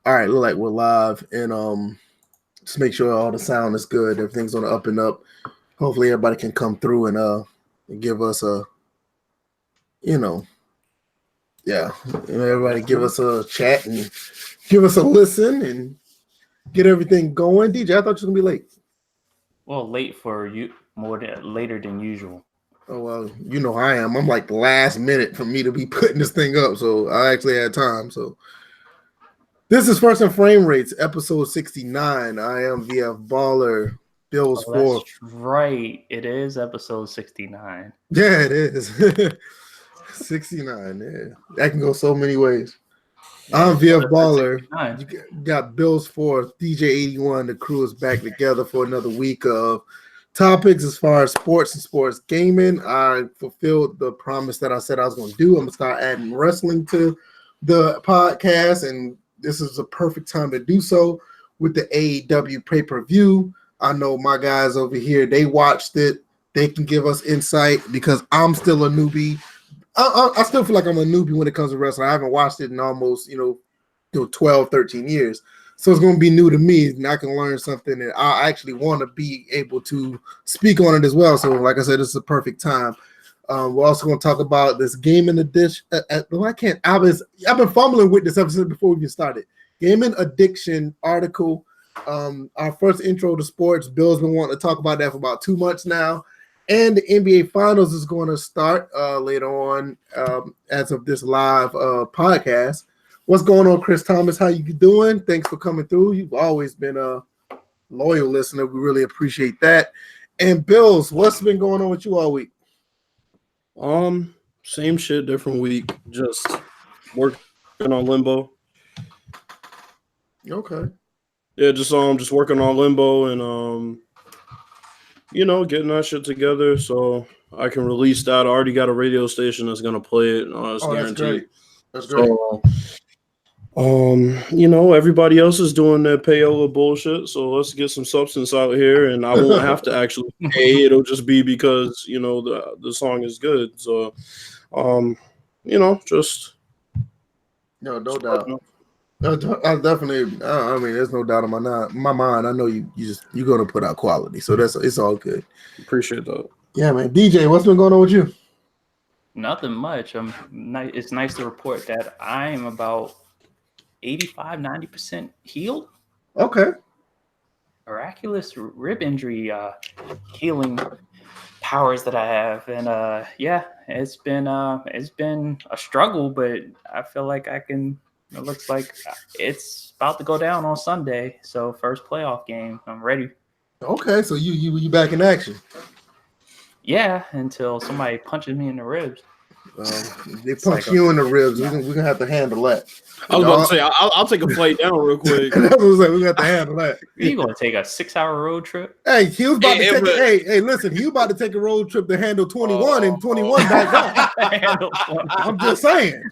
All right, look like we're live, and just make sure all the sound is good. Everything's on the up and up. Hopefully, everybody can come through and give us a, everybody give us a chat and give us a listen and get everything going. DJ, I thought you were gonna be late. Well, late for you, later than usual. Oh well, you know I am. I'm like the last minute for me to be putting this thing up, so I actually had time. So. This is First and Framerates, episode 69. I am VF Baller, Bill's fourth. That's right. It is episode 69. Yeah, it is. 69, yeah. That can go so many ways. I'm VF Baller. You got Bill's fourth, DJ 81. The crew is back together for another week of topics as far as sports and sports gaming. I fulfilled the promise that I said I was going to do. I'm going to start adding wrestling to the podcast, and this is a perfect time to do so with the AEW pay-per-view. I know my guys over here, they watched it. They can give us insight because I'm still a newbie. I still feel like I'm a newbie when it comes to wrestling. I haven't watched it in almost, 12, 13 years. So it's going to be new to me, and I can learn something that I actually want to be able to speak on it as well. So like I said, this is a perfect time. We're also going to talk about this gaming addiction. I've been fumbling with this episode before we even started. Gaming addiction article. Our first intro to sports. Bill's been wanting to talk about that for about 2 months now. And the NBA Finals is going to start later on as of this live podcast. What's going on, Chris Thomas? How you doing? Thanks for coming through. You've always been a loyal listener. We really appreciate that. And Bills, what's been going on with you all week? Same shit, different week. Just working on Limbo. Okay. Yeah, just working on Limbo and getting that shit together so I can release that. I already got a radio station that's gonna play it. That's guaranteed. That's great. So, everybody else is doing their payola bullshit, so let's get some substance out here, and I won't have to actually pay. It'll just be because the song is good. So, just no doubt. I definitely. I mean, there's no doubt in my mind. I know you're gonna put out quality, so it's all good. Appreciate that. Yeah, man. DJ, what's been going on with you? Nothing much. It's nice to report that I am about 85-90% healed. Okay. Miraculous rib injury healing powers that I have, and it's been a struggle, but I feel like I can. It looks like it's about to go down on Sunday, so first playoff game. I'm ready. Okay, so you back in action? Yeah, until somebody punches me in the ribs. They punch you in the ribs. We're gonna have to handle that. I was about to say I'll take a flight down real quick. That's what I was like. We got to handle that. You gonna take a 6-hour road trip? Hey, he was about to take. Listen, he was about to take a road trip to handle 21 and 21 back up. I'm just saying.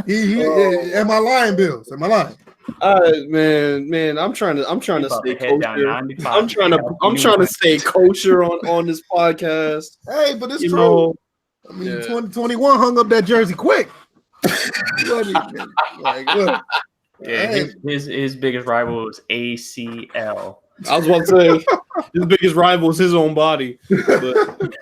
Am I lying, Bills? Am I lying? Man, I'm trying to stay kosher. I'm trying to stay kosher on this podcast. Hey, but it's true. I mean, 2021 hung up that jersey quick. His biggest rival was ACL. I was about to say his biggest rival is his own body. But.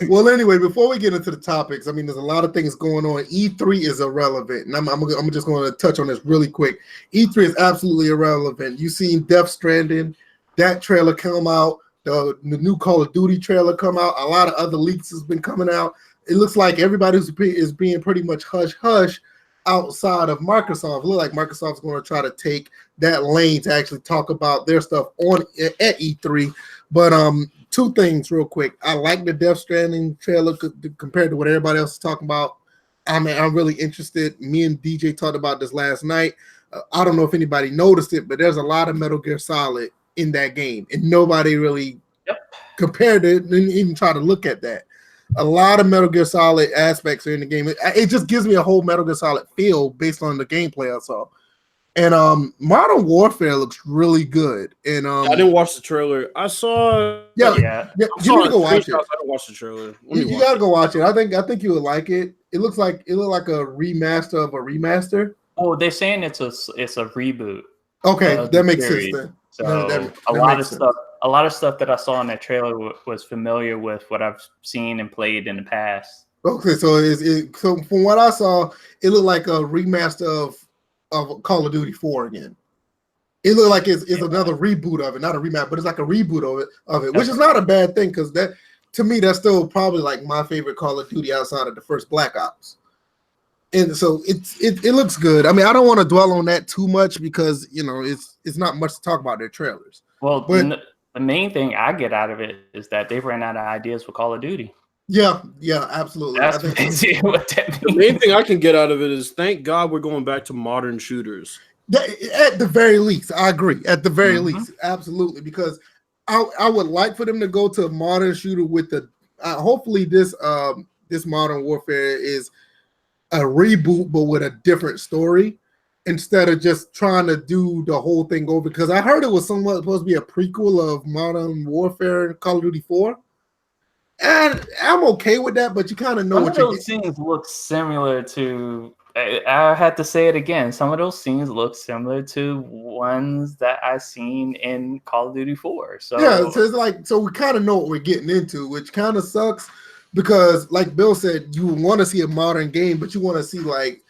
Well, anyway, before we get into the topics, I mean, there's a lot of things going on. E3 is irrelevant, and I'm just going to touch on this really quick. E3 is absolutely irrelevant. You've seen Death Stranding, that trailer come out, the new Call of Duty trailer come out. A lot of other leaks has been coming out. It looks like everybody is being pretty much hush-hush outside of Microsoft. It looks like Microsoft's going to try to take that lane to actually talk about their stuff at E3. But two things real quick. I like the Death Stranding trailer compared to what everybody else is talking about. I mean, I'm really interested. Me and DJ talked about this last night. I don't know if anybody noticed it, but there's a lot of Metal Gear Solid in that game, and nobody really compared it and even try to look at that. A lot of Metal Gear Solid aspects are in the game. It just gives me a whole Metal Gear Solid feel based on the gameplay I saw. And Modern Warfare looks really good. And I didn't watch the trailer. I saw. Yeah. You need to go watch it. I didn't watch the trailer. You gotta go watch it. I think you would like it. It looked like a remaster of a remaster. Oh, they're saying it's a reboot. Okay, that makes sense series. then. So That a lot makes of sense. stuff that I saw in that trailer was familiar with what I've seen and played in the past. Okay, so so from what I saw, it looked like a remaster of Call of Duty 4 again. It looked like it's another reboot of it, not a remake, but it's like a reboot of it, which is not a bad thing because that, to me, that's still probably like my favorite Call of Duty outside of the first Black Ops. And so it looks good. I mean, I don't want to dwell on that too much because it's not much to talk about their trailers. Well, but the main thing I get out of it is that they've ran out of ideas for Call of Duty. Yeah, absolutely. That's basically what that means. The main thing I can get out of it is thank God we're going back to modern shooters. At the very least, I agree. At the very least, absolutely, because I would like for them to go to a modern shooter with the. Hopefully, this Modern Warfare is a reboot, but with a different story instead of just trying to do the whole thing over. Because I heard it was somewhat supposed to be a prequel of Modern Warfare, Call of Duty 4. And I'm okay with that, but you kind of know what you're getting. Some of those scenes look similar to. I had to say it again. Some of those scenes look similar to ones that I've seen in Call of Duty 4. So yeah, so it's like we kind of know what we're getting into, which kind of sucks because, like Bill said, you want to see a modern game, but you want to see like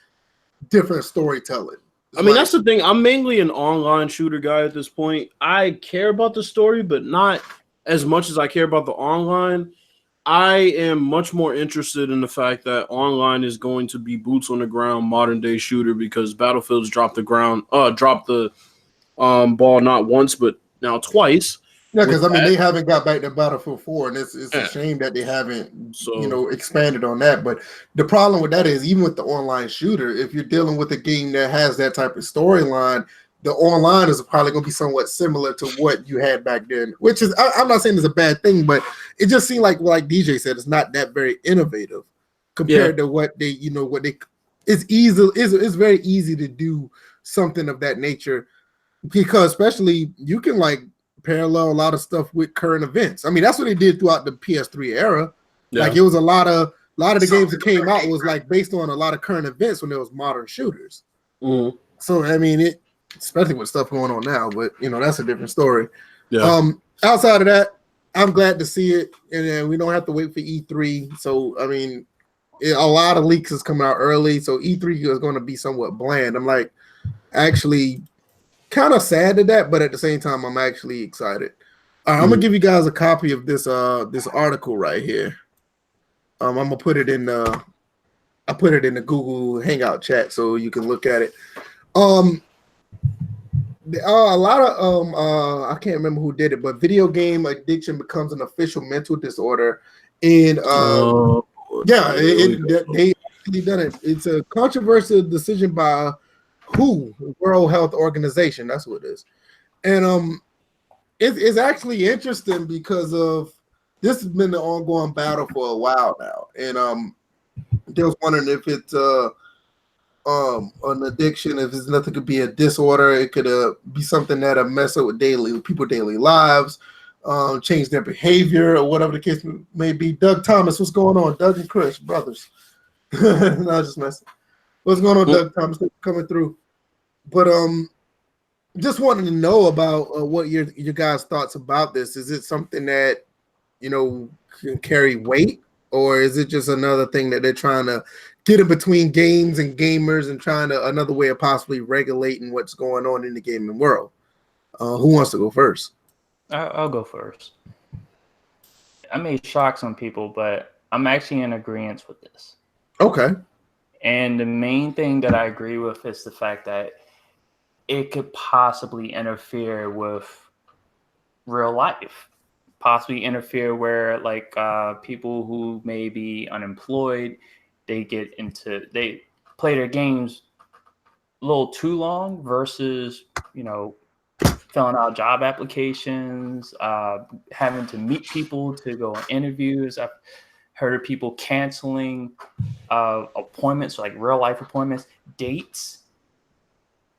different storytelling. I mean, that's the thing. I'm mainly an online shooter guy at this point. I care about the story, but not as much as I care about the online. I am much more interested in the fact that online is going to be boots on the ground, modern day shooter because Battlefield's dropped the ball not once but now twice. Yeah, because I mean they haven't got back to Battlefield 4, and it's a shame that they haven't expanded on that. But the problem with that is even with the online shooter, if you're dealing with a game that has that type of storyline, the online is probably going to be somewhat similar to what you had back then, which is, I'm not saying it's a bad thing, but it just seemed like DJ said, it's not that very innovative compared to what they, it's very easy to do something of that nature because especially you can like parallel a lot of stuff with current events. I mean, that's what they did throughout the PS3 era. Yeah. Like it was a lot of the games that came out was like based on a lot of current events when there was modern shooters. Mm-hmm. So, I mean, especially with stuff going on now, but that's a different story. Yeah. Outside of that, I'm glad to see it, and then we don't have to wait for E3. So I mean, a lot of leaks has come out early, so E3 is going to be somewhat bland. I'm like actually kind of sad at that, but at the same time, I'm actually excited. I'm gonna give you guys a copy of this article right here. I'm gonna put it in the Google Hangout chat so you can look at it. A lot of I can't remember who did it, but video game addiction becomes an official mental disorder, and they actually done it. It's a controversial decision by WHO, World Health Organization. That's what it is, and it's actually interesting because of this has been an ongoing battle for a while now, and they was wondering if it's an addiction, if it's nothing could be a disorder, it could be something that'll mess up with people's daily lives, change their behavior or whatever the case may be. Doug Thomas, what's going on? Doug and Chris, brothers. No, just messing. What's going on, Doug Thomas? Coming through. But just wanted to know about what your guys' thoughts about this. Is it something that can carry weight, or is it just another thing that they're trying to get in between games and gamers and trying to another way of possibly regulating what's going on in the gaming world? Who wants to go first? I'll go first. I may shock some people, but I'm actually in agreement with this. Okay. And the main thing that I agree with is the fact that it could possibly interfere with real life. Possibly interfere where like people who may be unemployed, they play their games a little too long versus, filling out job applications, having to meet people to go on interviews. I've heard of people canceling appointments, like real life appointments, dates,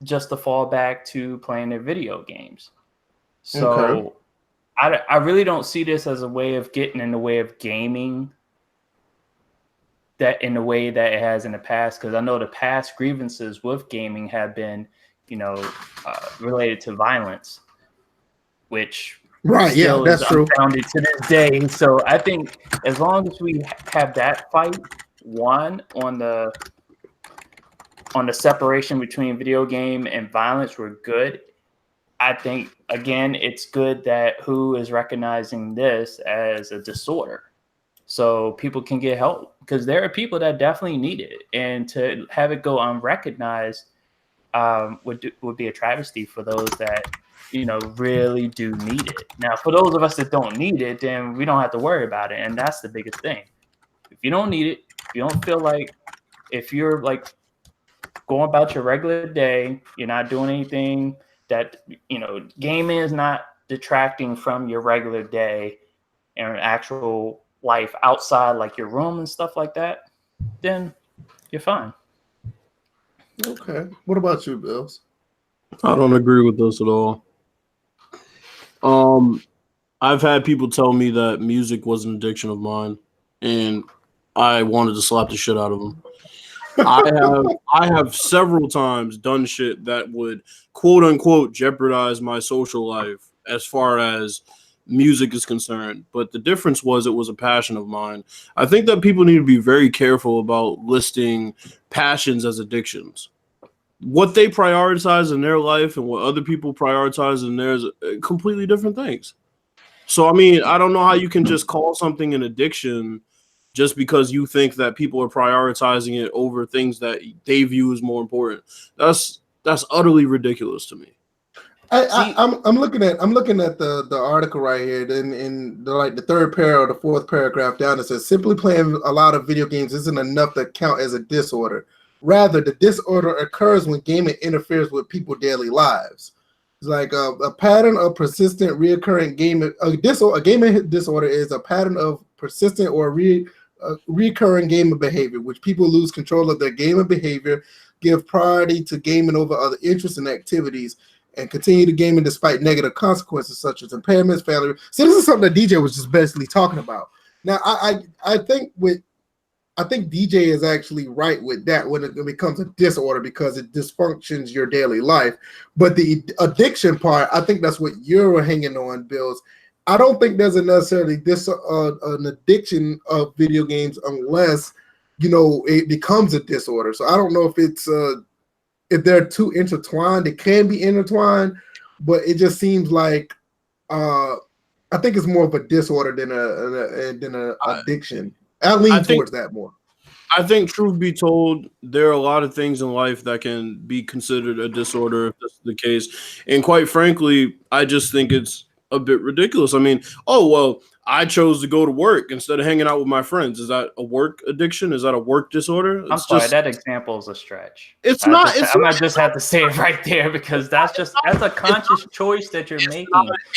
just to fall back to playing their video games. So okay. I really don't see this as a way of getting in the way of gaming that in the way that it has in the past, because I know the past grievances with gaming have been related to violence, which right, yeah, that's true. Unfounded to this day. So I think as long as we have that fight on the separation between video game and violence, we're good. I think, again, it's good that WHO is recognizing this as a disorder so people can get help, because there are people that definitely need it. And to have it go unrecognized would be a travesty for those that, really do need it. Now, for those of us that don't need it, then we don't have to worry about it. And that's the biggest thing. If you don't need it, if you don't feel like, if you're like going about your regular day, you're not doing anything that, gaming is not detracting from your regular day and actual life outside, like your room and stuff like that, then you're fine. Okay. What about you, Bills? I don't agree with this at all. I've had people tell me that music was an addiction of mine, and I wanted to slap the shit out of them. I have several times done shit that would quote unquote jeopardize my social life as far as music is concerned. But the difference was it was a passion of mine. I think that people need to be very careful about listing passions as addictions. What they prioritize in their life and what other people prioritize in theirs are completely different things. So, I mean, I don't know how you can just call something an addiction just because you think that people are prioritizing it over things that they view as more important. That's utterly ridiculous to me. I'm looking at the article right here, in the third paragraph or the fourth paragraph down. It says simply playing a lot of video games isn't enough to count as a disorder. Rather, the disorder occurs when gaming interferes with people's daily lives. It's like a pattern of persistent, reoccurring gaming. A gaming disorder is a pattern of persistent or recurring gaming behavior, which people lose control of their gaming behavior, give priority to gaming over other interests and activities, and continue to gaming despite negative consequences such as impairments, failure. See, this is something that DJ was just basically talking about. Now, I think DJ is actually right with that when it becomes a disorder, because it dysfunctions your daily life. But the addiction part, I think that's what you're hanging on, Bills. I don't think there's necessarily an addiction of video games unless it becomes a disorder. So I don't know if it's if they're too intertwined. It can be intertwined, but it just seems like I think it's more of a disorder than an addiction. I lean towards that more. I think, truth be told, there are a lot of things in life that can be considered a disorder if that's the case. And quite frankly, I just think it's a bit ridiculous. I mean, I chose to go to work instead of hanging out with my friends. Is that a work addiction? Is that a work disorder? I'm sorry, that example is a stretch. It's not. I might just have to say it right there, because that's a conscious choice that you're making.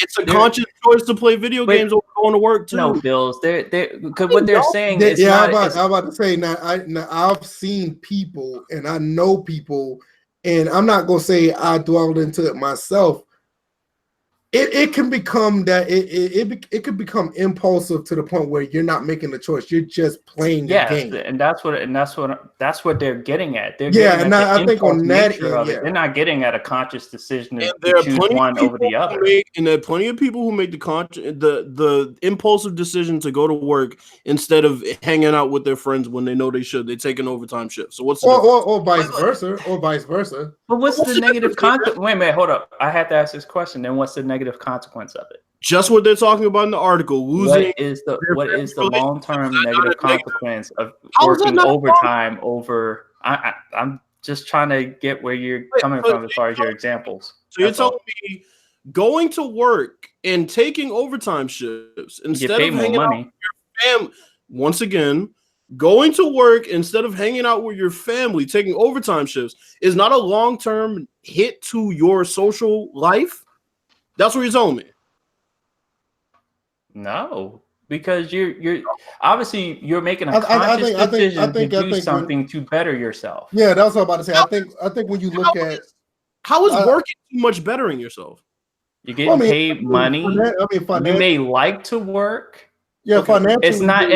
It's a conscious choice to play video games or going to work too. No, Bills. Because what they're saying is I'm about to say now. I've seen people and I know people, and I'm not gonna say I dwelled into it myself. It can become that it could become impulsive to the point where you're not making the choice. You're just playing the game. And that's what they're getting at. They're getting at I think on that end, they're not getting at a conscious decision to choose one over the other. And there are plenty of people who make the impulsive decision to go to work instead of hanging out with their friends when they know they should. They take an overtime shift. So what's or vice versa? But what's the negative consequence? Wait a minute, hold up. I have to ask this question. Then what's the negative consequence of it? Just what they're talking about in the article. What is the long-term negative consequence of working overtime over? I'm just trying to get where you're coming from as far as your examples. So you're telling me going to work and taking overtime shifts instead of hanging out with your family. Once again, going to work instead of hanging out with your family, taking overtime shifts is not a long-term hit to your social life. That's what you're telling me. No, because you're obviously you're making a conscious decision to do something to better yourself. Yeah, that's what I'm about to say. I think when you look at how is working too much bettering yourself? You're getting paid money. You may like to work. Yeah, financially. It's not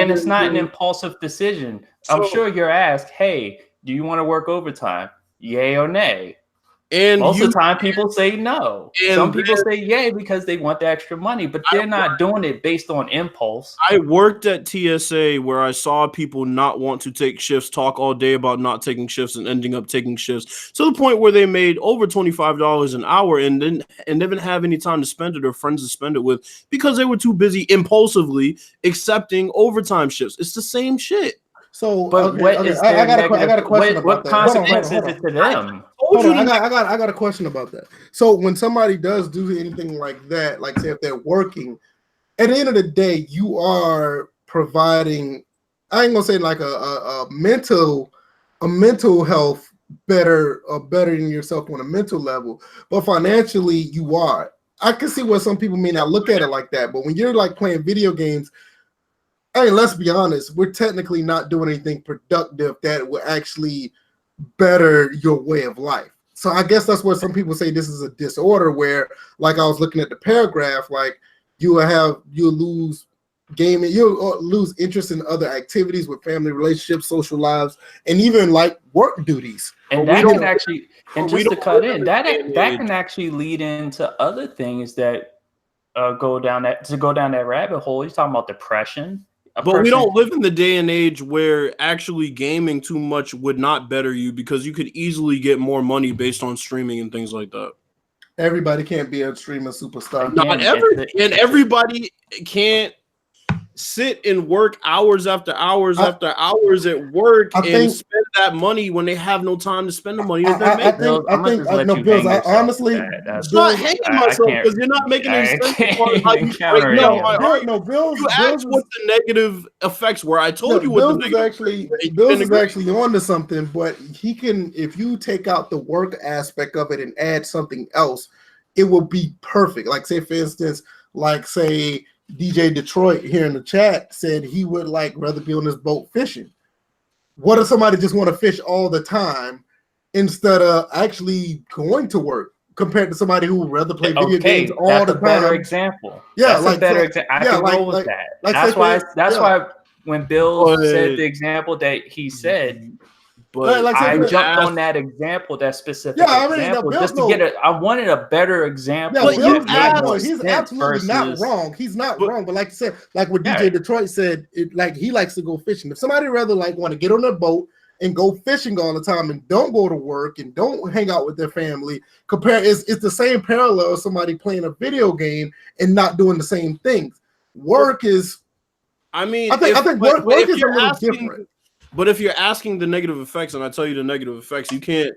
an impulsive decision. I'm sure you're asked, "Hey, do you want to work overtime? Yay or nay?" And most of the time, people say no. And some people say yay because they want the extra money, but they're not doing it based on impulse. I worked at TSA where I saw people not want to take shifts, talk all day about not taking shifts, and ending up taking shifts to the point where they made over $25 an hour and didn't have any time to spend it or friends to spend it with because they were too busy impulsively accepting overtime shifts. It's the same shit. So, but I got a question about what that. consequence is it to them? I got a question about that. So when somebody does do anything like that, like say if they're working, at the end of the day, you are providing. I ain't gonna say like a mental health better than yourself on a mental level, but financially you are. I can see where some people may not look at it like that, but when you're like playing video games. Hey, let's be honest. We're technically not doing anything productive that will actually better your way of life. So I guess that's what some people say this is a disorder where, like I was looking at the paragraph, like you'll lose gaming, you'll lose interest in other activities with family relationships, social lives, and even like work duties. And that can actually, and just to cut in, that can actually lead into other things that go down that rabbit hole. You're talking about depression. But we don't live in the day and age where actually gaming too much would not better you because you could easily get more money based on streaming and things like that. Everybody can't be a streamer superstar. And everybody can't sit and work hours after hours after hours at work and spend that money when they have no time to spend the money. Bills. Honestly, it's not hanging myself because you're not making any sense. Bills. You asked what the negative effects were. I told you what the negative. Bills is actually onto something, but he can. If you take out the work aspect of it and add something else, it will be perfect. Like say, for instance, say. DJ Detroit here in the chat said he would rather be on his boat fishing. What if somebody just want to fish all the time instead of actually going to work compared to somebody who would rather play video games all the time? That's a better example. Yeah, that's a better example. I can roll with that. That's why when Bill said the example that he said, but I jumped on that example, that specific example, just to get I wanted a better example. He's absolutely not wrong. He's not wrong. But like you said, like what DJ Detroit said, he likes to go fishing. If somebody rather want to get on their boat and go fishing all the time and don't go to work and don't hang out with their family, it's the same parallel as somebody playing a video game and not doing the same things. Work is. I think work is a little different. But if you're asking the negative effects, and I tell you the negative effects, you can't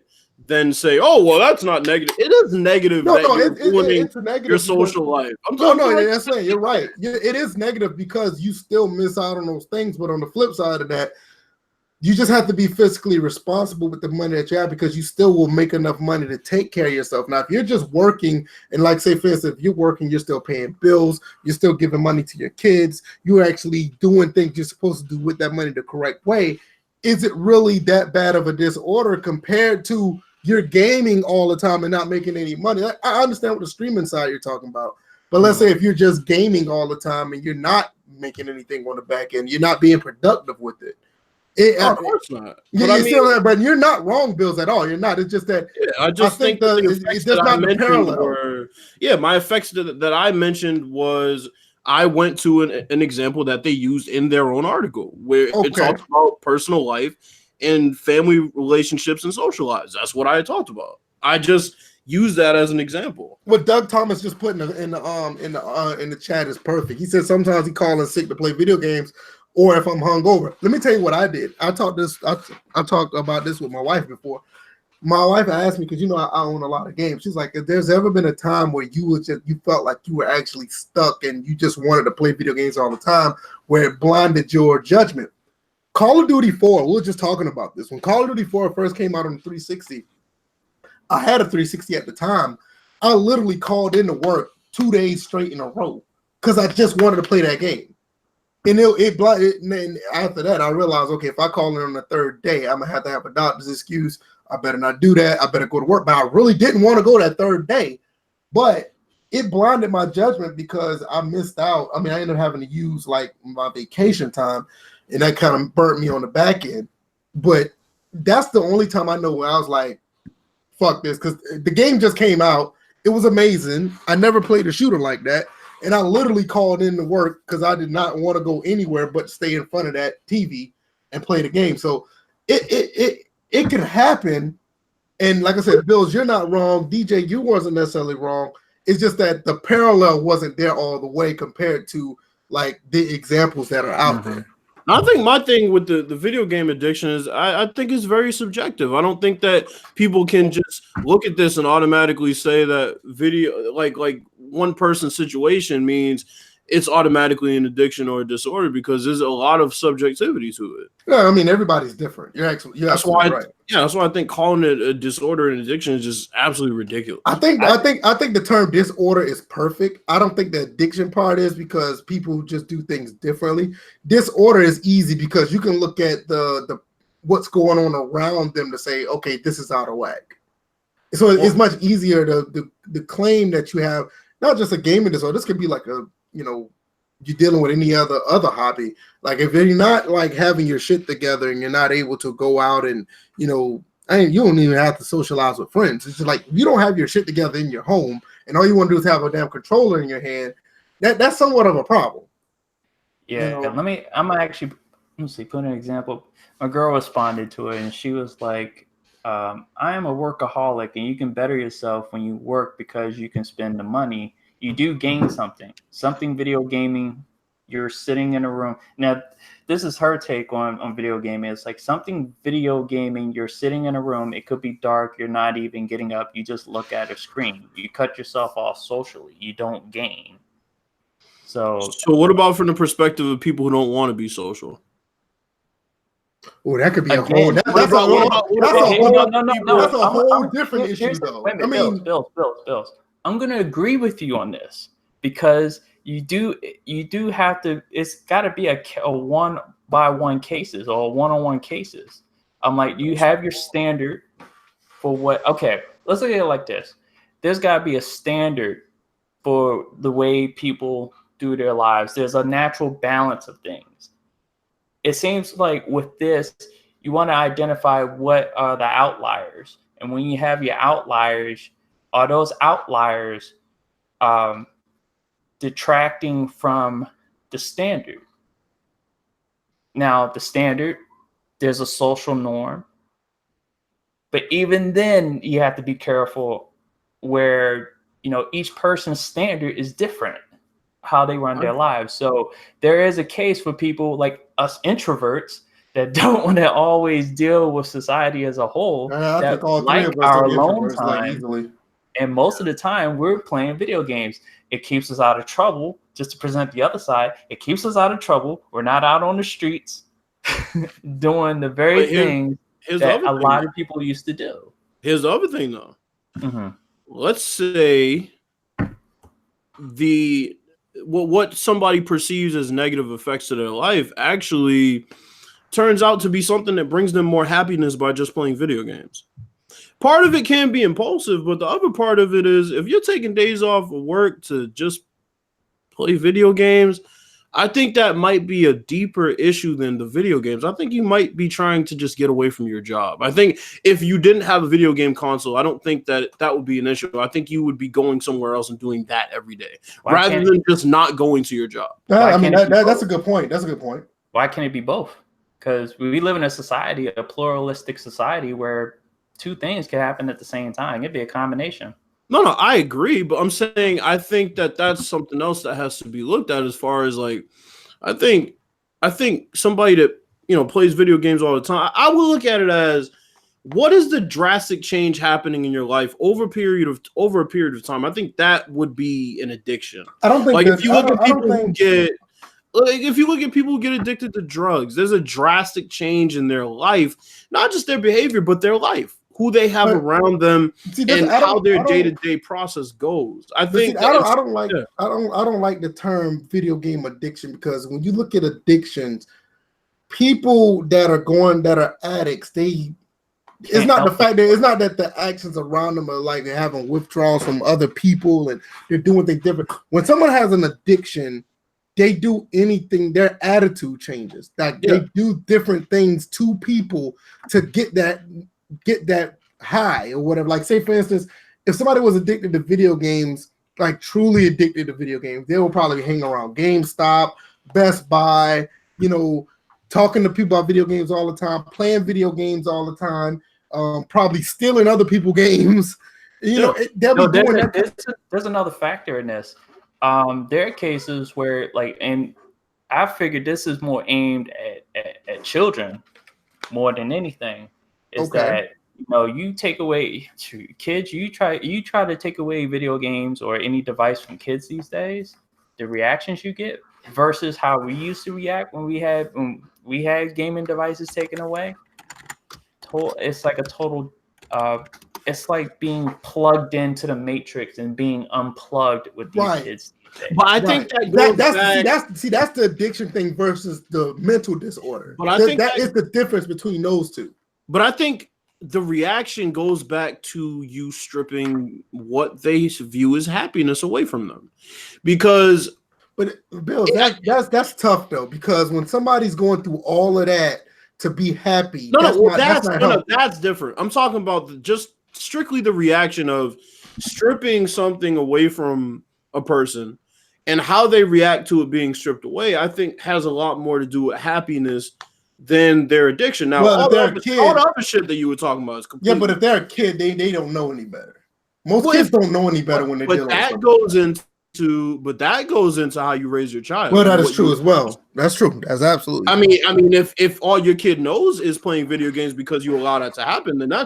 then say, "Oh, well, that's not negative." It is negative. It's negative your social life. That's right. You're right. It is negative because you still miss out on those things. But on the flip side of that, you just have to be fiscally responsible with the money that you have because you still will make enough money to take care of yourself. Now, if you're just working and say, for instance, if you're working, you're still paying bills, you're still giving money to your kids, you're actually doing things you're supposed to do with that money the correct way. Is it really that bad of a disorder compared to you're gaming all the time and not making any money? I understand what the streaming side you're talking about. But let's say if you're just gaming all the time and you're not making anything on the back end, you're not being productive with it. Of course not. But you're not wrong, Bills, at all. You're not. It's just that I think it's just not the parallel. My effects that I mentioned was I went to an example that they used in their own article where it talks about personal life and family relationships and social lives. That's what I talked about. I just used that as an example. What Doug Thomas just put in the chat is perfect. He said sometimes he calls in sick to play video games. Or if I'm hungover. Let me tell you what I did. I talked about this with my wife before. My wife asked me, because I own a lot of games. She's like, if there's ever been a time where you felt like you were actually stuck and you just wanted to play video games all the time, where it blinded your judgment. Call of Duty 4, we were just talking about this. When Call of Duty 4 first came out on the 360, I had a 360 at the time. I literally called into work 2 days straight in a row because I just wanted to play that game. And and after that, I realized, okay, if I call in on the third day, I'm going to have a doctor's excuse. I better not do that. I better go to work. But I really didn't want to go that third day. But it blinded my judgment because I missed out. I ended up having to use my vacation time, and that kind of burnt me on the back end. But that's the only time I know where I was like, fuck this, because the game just came out. It was amazing. I never played a shooter like that. And I literally called in to work because I did not want to go anywhere but stay in front of that TV and play the game. So it can happen. And like I said, Bills, you're not wrong. DJ, you wasn't necessarily wrong. It's just that the parallel wasn't there all the way compared to like the examples that are out there. I think my thing with the video game addiction is I think it's very subjective. I don't think that people can just look at this and automatically say that video like one person's situation means it's automatically an addiction or a disorder, because there's a lot of subjectivity to it. Yeah, I mean, everybody's different. That's why right. Yeah, that's why I think calling it a disorder and addiction is just absolutely ridiculous. I think the term disorder is perfect. I don't think the addiction part is, because people just do things differently. Disorder is easy because you can look at the what's going on around them to say, okay, this is out of whack. So it's much easier to claim that you have not just a gaming disorder. This could be like you're dealing with any other hobby. Like if you're not like having your shit together and you're not able to go out and, you don't even have to socialize with friends. It's just like you don't have your shit together in your home and all you want to do is have a damn controller in your hand. That's somewhat of a problem. Yeah, let me put an example. My girl responded to it and she was like, I am a workaholic and you can better yourself when you work because you can spend the money. You do gain something video gaming. You're sitting in a room. Now, this is her take on video gaming. It's like something video gaming. You're sitting in a room. It could be dark. You're not even getting up. You just look at a screen. You cut yourself off socially. You don't gain. So what about from the perspective of people who don't want to be social? Oh, that could be a whole. That's a whole different issue, though. Wait a minute, Bills. I'm gonna agree with you on this because you do have to. It's got to be a one-by-one cases or one-on-one cases. I'm like, you have your standard for what? Okay, let's look at it like this. There's got to be a standard for the way people do their lives. There's a natural balance of things. It seems like with this, you want to identify what are the outliers, and when you have your outliers. Are those outliers detracting from the standard? Now, the standard, there's a social norm. But even then, you have to be careful where, each person's standard is different, how they run their lives. So there is a case for people like us introverts that don't want to always deal with society as a whole, that like our alone time. And most of the time, we're playing video games. It keeps us out of trouble. Just to present the other side, it keeps us out of trouble. We're not out on the streets doing the very thing that a lot of people used to do. Here's the other thing, though. Mm-hmm. Let's say what somebody perceives as negative effects to their life actually turns out to be something that brings them more happiness by just playing video games. Part of it can be impulsive, but the other part of it is if you're taking days off of work to just play video games, I think that might be a deeper issue than the video games. I think you might be trying to just get away from your job. I think if you didn't have a video game console, I don't think that would be an issue. I think you would be going somewhere else and doing that every day rather than just not going to your job. That's a good point. That's a good point. Why can't it be both? Because we live in a society, a pluralistic society where two things can happen at the same time. It'd be a combination. No, I agree, but I'm saying I think that that's something else that has to be looked at as far as like, I think somebody that plays video games all the time, I will look at it as what is the drastic change happening in your life over a period of time. I think that would be an addiction. I don't think like if you look at people who get. Like if you look at people who get addicted to drugs, there's a drastic change in their life, not just their behavior, but their life, who they have around them, and how their day-to-day process goes. I don't like the term video game addiction, because when you look at addictions, people that are addicts, it's not that the actions around them are like they're having withdrawals from other people and they're doing things different. When someone has an addiction, they do anything, their attitude changes. They do different things to people to get that high or whatever. Like, say for instance, if somebody was addicted to video games, like truly addicted to video games, they will probably hang around GameStop, Best Buy, talking to people about video games all the time, playing video games all the time, probably stealing other people's games. They'll be doing that. There's another factor in this. There are cases where, like, and I figured this is more aimed at children more than anything. Is that you take away kids, you try to take away video games or any device from kids these days, the reactions you get versus how we used to react when we had gaming devices taken away. It's like a total. It's like being plugged into the matrix and being unplugged with these kids. But I think that's the addiction thing versus the mental disorder. But I think that is the difference between those two. But I think the reaction goes back to you stripping what they view as happiness away from them, because. But Bill, that's tough though, because when somebody's going through all of that to be happy, that's different. I'm talking about just strictly the reaction of stripping something away from a person and how they react to it being stripped away. I think has a lot more to do with happiness than their addiction. Now, all the other shit that you were talking about is completely. Yeah, but if they're a kid, they don't know any better. Most kids don't know any better when they're dealing with something. But that goes into how you raise your child. Well, that is true as well. That's true. That's absolutely. I mean, if all your kid knows is playing video games because you allow that to happen, then I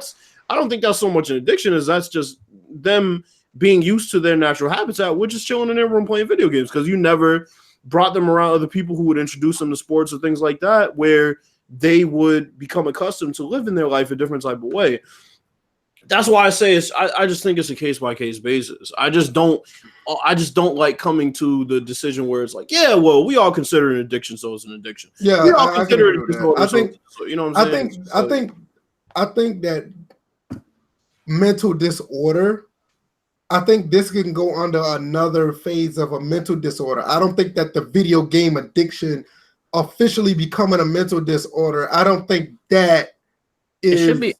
don't think that's so much an addiction as that's just them being used to their natural habitat. We're just chilling in their room playing video games because you never brought them around other people who would introduce them to sports or things like that, where they would become accustomed to living their life a different type of way. That's why I say I just think it's a case by case basis. I just don't like coming to the decision where it's like, yeah, well, we all consider an addiction, so it's an addiction. Yeah, we all consider it a disorder. I think, so, you know what I'm saying? I think that mental disorder. I think this can go under another phase of a mental disorder. I don't think that the video game addiction officially becoming a mental disorder. I don't think that. I think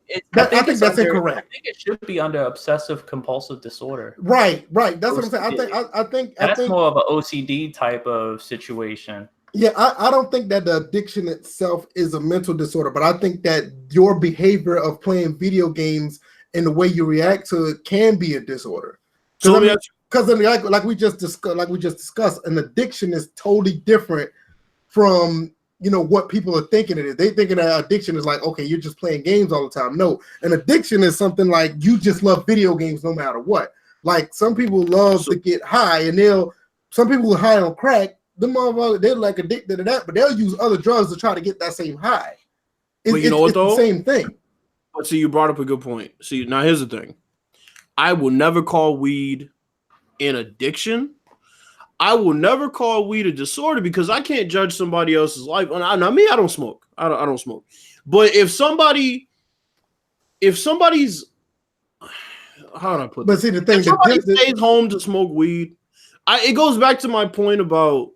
that's incorrect. I think it should be under obsessive compulsive disorder. Right. That's what I'm saying. I think that's more of an OCD type of situation. Yeah, I don't think that the addiction itself is a mental disorder, but I think that your behavior of playing video games and the way you react to it can be a disorder. Because like we just discussed, an addiction is totally different from what people are thinking it is. They thinking that addiction is like, okay, you're just playing games all the time. No, an addiction is something like you just love video games no matter what. Like some people love to get high, and some people are high on crack. Them motherfuckers, they're like addicted to that, but they'll use other drugs to try to get that same high. But you know what though? The same thing. But see, you brought up a good point. See, now here's the thing. I will never call weed an addiction. I will never call weed a disorder because I can't judge somebody else's life. I don't smoke. I don't smoke. But if somebody's, how do I put this? But see, the thing, if somebody stays home to smoke weed, it goes back to my point about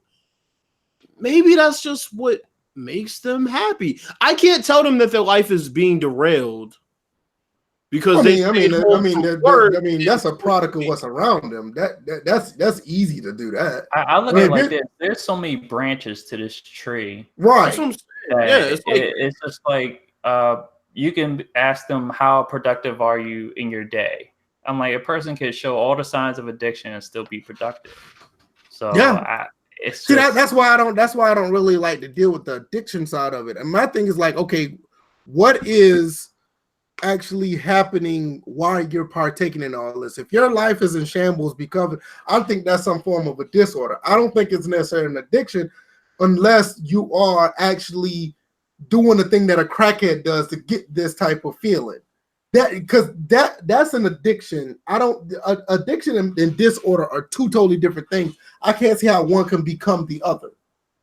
maybe that's just what makes them happy. I can't tell them that their life is being derailed. Because that's a product of what's around them. That's easy to do that. I look at it like this. There's so many branches to this tree. Right. It's just like you can ask them how productive are you in your day. I'm like, a person can show all the signs of addiction and still be productive. So yeah. That's why I don't really like to deal with the addiction side of it. And my thing is like, okay, what is actually happening while you're partaking in all this? If your life is in shambles because I think that's some form of a disorder. I don't think it's necessarily an addiction unless you are actually doing the thing that a crackhead does to get this type of feeling. That's an addiction. Addiction and disorder are two totally different things. I can't see how one can become the other.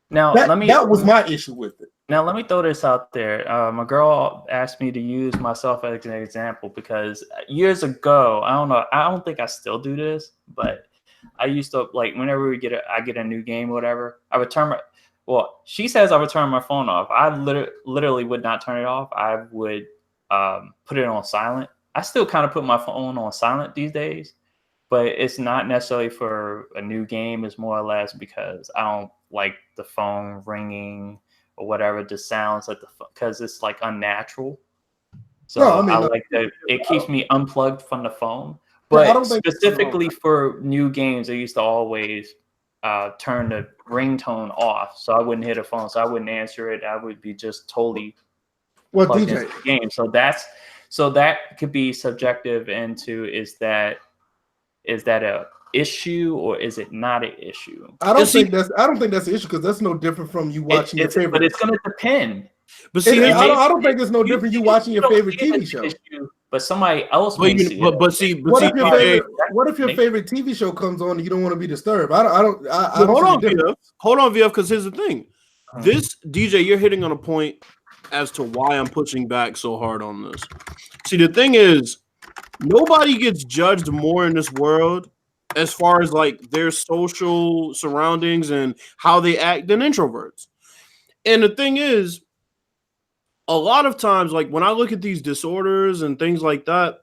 Now, that was my issue with it. Now, let me throw this out there. My girl asked me to use myself as an example because years ago, I don't think I still do this, but I used to, like, whenever I get a new game or whatever, I would she says I would turn my phone off. I literally would not turn it off. I would put it on silent I still kind of put my phone on silent these days, but it's not necessarily for a new game. It's more or less because I don't like the phone ringing or whatever, the sounds that because it's like unnatural. So I like that it keeps me unplugged from the phone. But specifically for new games, I used to always turn the ringtone off, so I wouldn't hit a phone, so I wouldn't answer it. I would be just totally plugged into the game. So that could be subjective into is that a issue or is it not an issue? I don't think that's an issue because that's no different from you watching your favorite. But it's going to depend. But see, I don't think it's no different you watching your favorite TV show. But somebody else may see it. What if your favorite TV show comes on and you don't want to be disturbed? Hold on, VF, because here's the thing. This DJ, you're hitting on a point as to why I'm pushing back so hard on this. See, the thing is, nobody gets judged more in this world as far as like their social surroundings and how they act than introverts. And the thing is, a lot of times, like when I look at these disorders and things like that,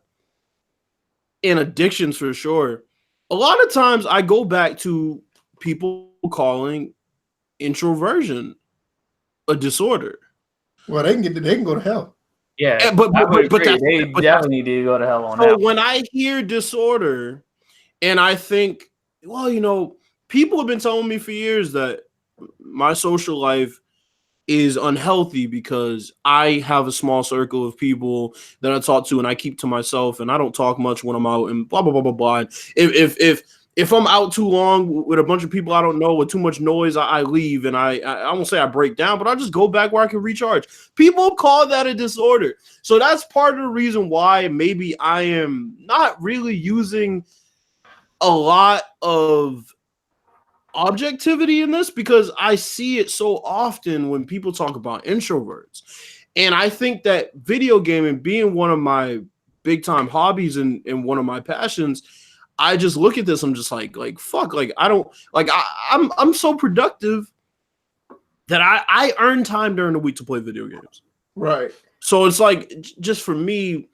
and addictions for sure, a lot of times I go back to people calling introversion a disorder. Well, they can go to hell. Yeah, but they definitely need to go to hell on that. So when I hear disorder, and I think, well, people have been telling me for years that my social life is unhealthy because I have a small circle of people that I talk to and I keep to myself and I don't talk much when I'm out and blah, blah, blah, blah, blah. And if I'm out too long with a bunch of people I don't know with too much noise, I leave and I won't say I break down, but I just go back where I can recharge. People call that a disorder. So that's part of the reason why maybe I am not really using a lot of objectivity in this because I see it so often when people talk about introverts. And I think that video gaming being one of my big time hobbies and one of my passions, I just look at this, I'm just like fuck, like I don't like I'm so productive that I earn time during the week to play video games. Right. So it's like just for me,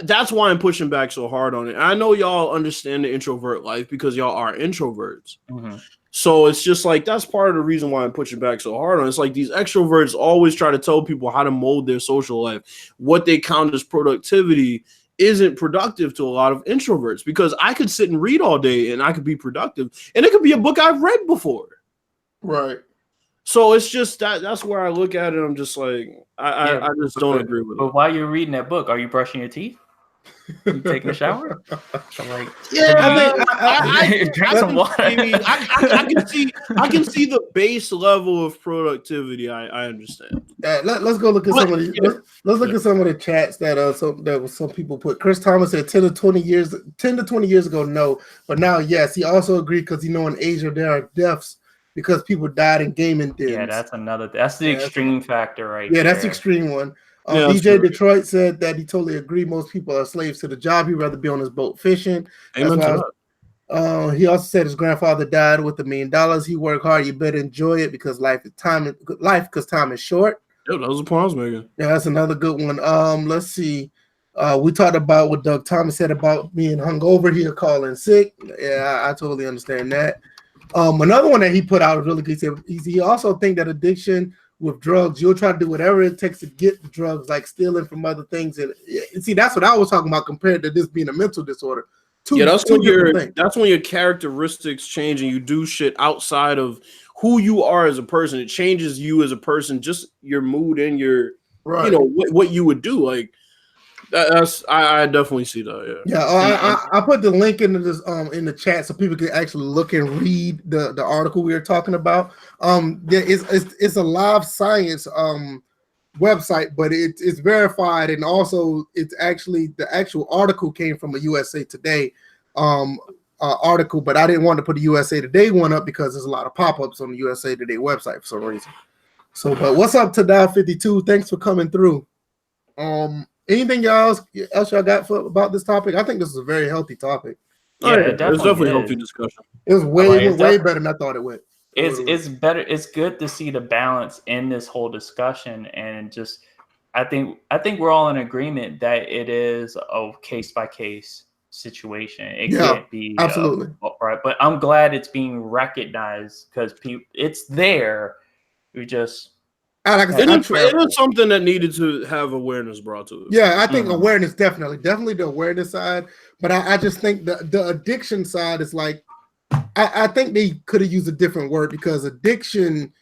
that's why I'm pushing back so hard on it. I know y'all understand the introvert life because y'all are introverts. Mm-hmm. So it's just like that's part of the reason why I'm pushing back so hard on it. It's like these extroverts always try to tell people how to mold their social life. What they count as productivity isn't productive to a lot of introverts because I could sit and read all day and I could be productive. And it could be a book I've read before. Right. So it's just that's where I look at it. I'm just like, I just don't agree with it. But while you're reading that book, are you brushing your teeth? You taking a shower? I can see the base level of productivity. I understand. Let's go look at some of the let's look at some of the chats that some people put. Chris Thomas said 10 to 20 years ago, no, but now yes. He also agreed because in Asia there are deaths because people died in gaming dens. Yeah, that's the extreme factor right there. Yeah, that's the extreme one. DJ Detroit said that he totally agreed. Most people are slaves to the job. He'd rather be on his boat fishing. He also said his grandfather died with $1 million. He worked hard. You better enjoy it because time is short. Yeah, that was a point I was making. Yeah, that's another good one. Let's see. We talked about what Doug Thomas said about being hungover. He'll call in sick. Yeah, I totally understand that. Another one that he put out was really good. He also think that addiction with drugs, you'll try to do whatever it takes to get the drugs, like stealing from other things. And see, that's what I was talking about compared to this being a mental disorder. That's when your characteristics change and you do shit outside of who you are as a person. It changes you as a person, just your mood and your, what you would do. Like I definitely see that. Yeah. I put the link into this in the chat so people can actually look and read the article we were talking about. It's a live science website, but it's verified, and also it's actually the actual article came from a USA Today article, but I didn't want to put a USA Today one up because there's a lot of pop-ups on the USA Today website for some reason. So, but what's up to Dow 52? Thanks for coming through. Anything else y'all got about this topic? I think this is a very healthy topipic. Yeah, it definitely a healthy discussion. It was way better than I thought it would. It's better. It's good to see the balance in this whole discussion, and I think we're all in agreement that it is a case by case situation. It can't be absolutely right. But I'm glad it's being recognized because it's there. We just it is something that needed to have awareness brought to it. Yeah, I think awareness definitely the awareness side. But I just think the addiction side is like I think they could have used a different word because addiction.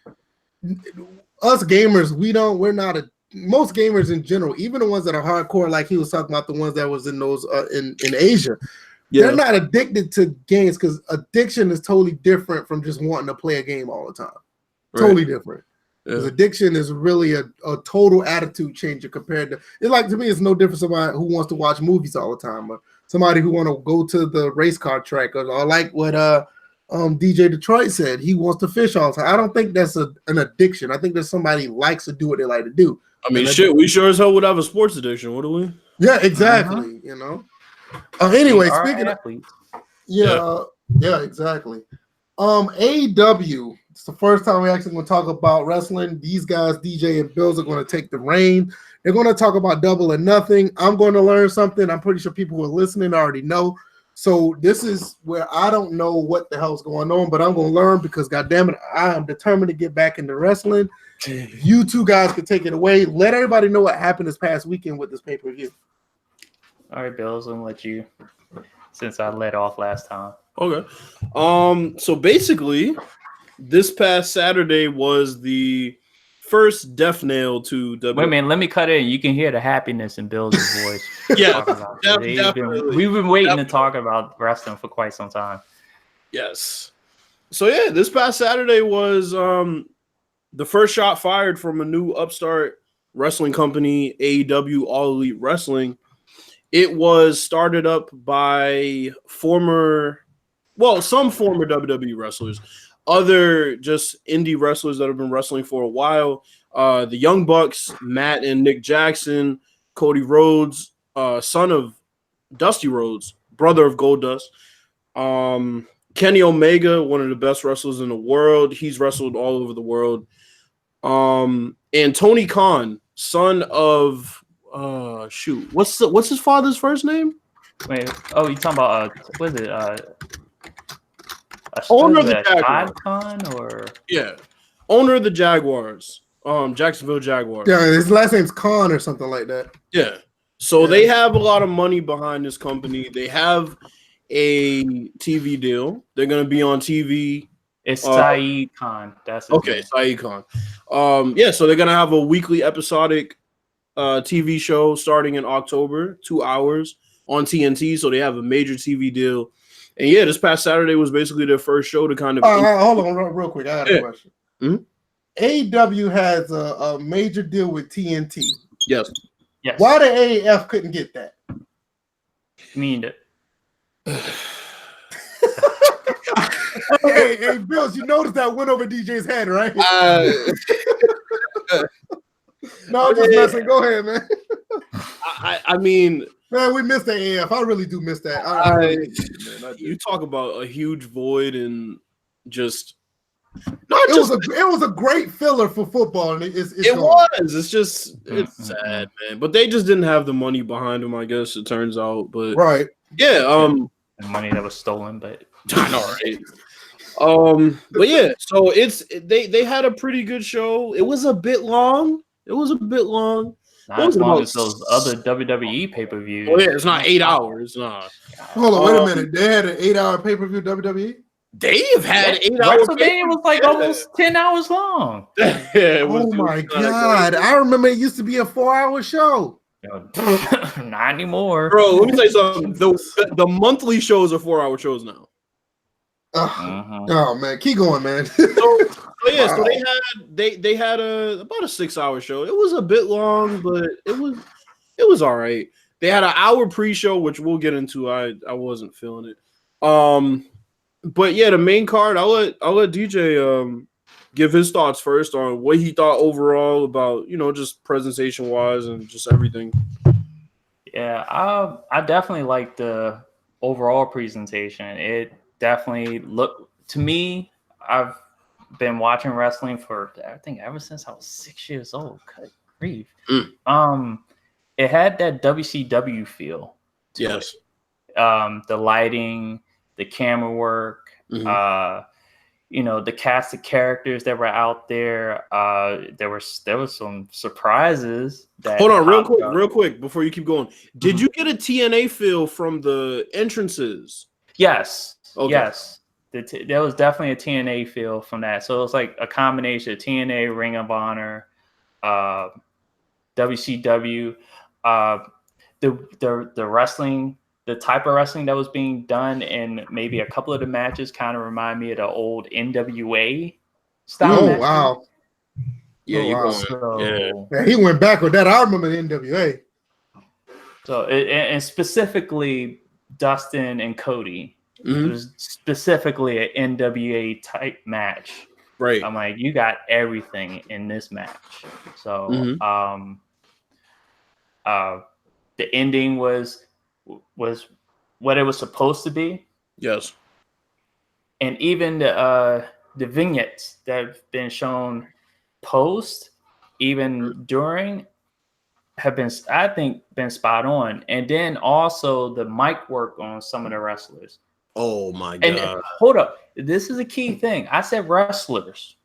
Us gamers, we're not most gamers in general, even the ones that are hardcore, like he was talking about the ones that was in those in Asia. They're not addicted to games because addiction is totally different from just wanting to play a game all the time. Totally different. Because addiction is really a total attitude changer compared to it's like to me, it's no different somebody who wants to watch movies all the time or somebody who want to go to the race car track or like what DJ Detroit said he wants to fish all the time. I don't think that's an addiction. I think that somebody likes to do what they like to do. I mean, we sure as hell would have a sports addiction, wouldn't we? Yeah, exactly. You know. Anyway, speaking of exactly. AEW. It's the first time we're actually going to talk about wrestling. These guys, DJ and Bills, are going to take the reign. They're going to talk about Double or Nothing. I'm going to learn something. I'm pretty sure people who are listening already know. So this is where I don't know what the hell's going on, but I'm going to learn because, goddamn it, I am determined to get back into wrestling. You two guys can take it away. Let everybody know what happened this past weekend with this pay-per-view. All right, Bills, I'm going to let you, since I led off last time. Okay. So basically, this past Saturday was the first death nail to WWE. Wait a minute, let me cut in. You can hear the happiness in Bill's voice. Yeah, we've been waiting to talk about wrestling for quite some time. Yes. So yeah, this past Saturday was the first shot fired from a new upstart wrestling company, AEW, All Elite Wrestling. It was started up by some former WWE wrestlers, other just indie wrestlers that have been wrestling for a while. The Young Bucks, Matt and Nick Jackson, Cody Rhodes, son of Dusty Rhodes, brother of Goldust. Kenny Omega, one of the best wrestlers in the world. He's wrestled all over the world. And Tony Khan, son of what's his father's first name? Wait, you talking about what is it? Owner of the Jaguars. Khan or owner of the Jaguars. Jacksonville Jaguars. Yeah, his last name's Khan or something like that. Yeah. So they have a lot of money behind this company. They have a TV deal. They're going to be on TV. It's Saeed Khan. That's okay. Saeed Khan. So they're going to have a weekly episodic TV show starting in October, 2 hours on TNT. So they have a major TV deal. And yeah, this past Saturday was basically their first show to kind of. Hold on, real quick. I got a question. Mm-hmm. AEW has a major deal with TNT. Yes. Why the AAF couldn't get that? Mean it. hey, Bills, you noticed that went over DJ's head, right? No, I'm just messing. Go ahead, man. I mean, man, we missed the AF. I really do miss that. You talk about a huge void and just it was a great filler for football, and it's sad, man. But they just didn't have the money behind them, I guess it turns out. But right, yeah, the money that was stolen, but I know, right? But yeah, so they had a pretty good show. It was a bit long. Not as long as those other WWE pay-per-views. Oh yeah, it's not 8 hours. Nah. Hold on, wait a minute. They had an 8-hour pay-per-view WWE? They have had 8 hours. WrestleMania was like almost 10 hours long. Oh my god! I remember it used to be a 4-hour show. Not anymore, bro. Let me tell you something. The monthly shows are 4-hour shows now. Oh man, keep going, man. So they had about a 6-hour show. It was a bit long, but it was all right. They had an hour pre-show, which we'll get into. I wasn't feeling it. But yeah, the main card. I'll let DJ give his thoughts first on what he thought overall about just presentation wise and just everything. Yeah, I definitely like the overall presentation. It definitely looked to me. I've been watching wrestling for I think ever since I was 6 years old. grief. It had that WCW feel. Yes. The lighting, the camera work, the cast of characters that were out there. There was some surprises. Hold on, real quick, before you keep going. Did you get a TNA feel from the entrances? Yes. Okay. Yes. There was definitely a TNA feel from that. So it was like a combination of TNA, Ring of Honor, WCW, the wrestling. The type of wrestling that was being done in maybe a couple of the matches kind of remind me of the old NWA style. Oh, wow. Yeah, yeah, he went back with that. I remember the NWA. So, and specifically Dustin and Cody. It was specifically an NWA type match. Right. I'm like, you got everything in this match. So, the ending was what it was supposed to be. Yes. And even the vignettes that have been shown post, even during, have been, I think, been spot on. And then also the mic work on some of the wrestlers. Oh my God. And hold up. This is a key thing. I said wrestlers.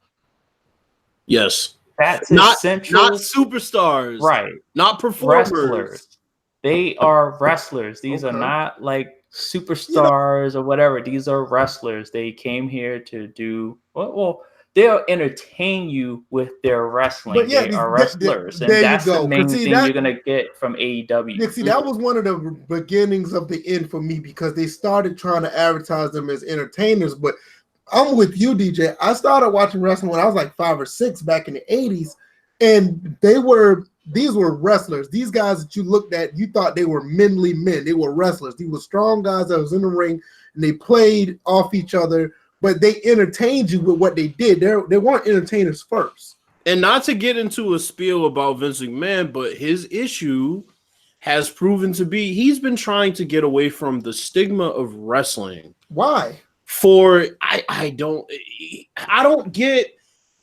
Yes. That's not essential. Not superstars. Right. Not performers. Wrestlers. They are wrestlers. These are not like superstars or whatever. These are wrestlers. They came here to do well. They'll entertain you with their wrestling. But yeah, they are wrestlers, and that's the main thing you're gonna get from AEW. Yeah, see, that was one of the beginnings of the end for me because they started trying to advertise them as entertainers. But I'm with you, DJ. I started watching wrestling when I was like 5 or 6 back in the 80s, and these were wrestlers. These guys that you looked at, you thought they were manly men. They were wrestlers. These were strong guys that was in the ring, and they played off each other, but they entertained you with what they did. They weren't entertainers first. And not to get into a spiel about Vince McMahon, but his issue has proven to be he's been trying to get away from the stigma of wrestling. Why? I don't get.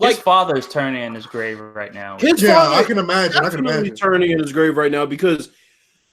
Like, his father's turning in his grave right now. His father, I can imagine. Turning in his grave right now because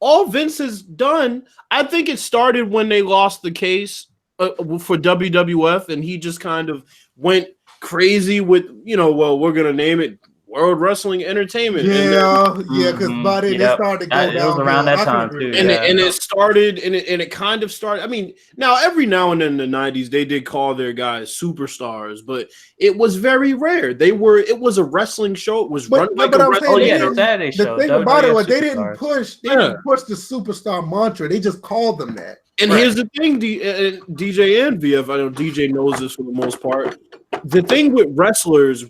all Vince has done, I think it started when they lost the case for WWF, and he just kind of went crazy with, we're going to name it World Wrestling Entertainment. Yeah, because by then it started to go down. It was around that time too. And it started, and it kind of started. I mean, now every now and then in the 90s, they did call their guys superstars, but it was very rare. It was a wrestling show. It was run like a wrestling show. The thing about it was they didn't push the superstar mantra. They just called them that. And here's the thing, DJ and VF, I know DJ knows this for the most part. The thing with wrestlers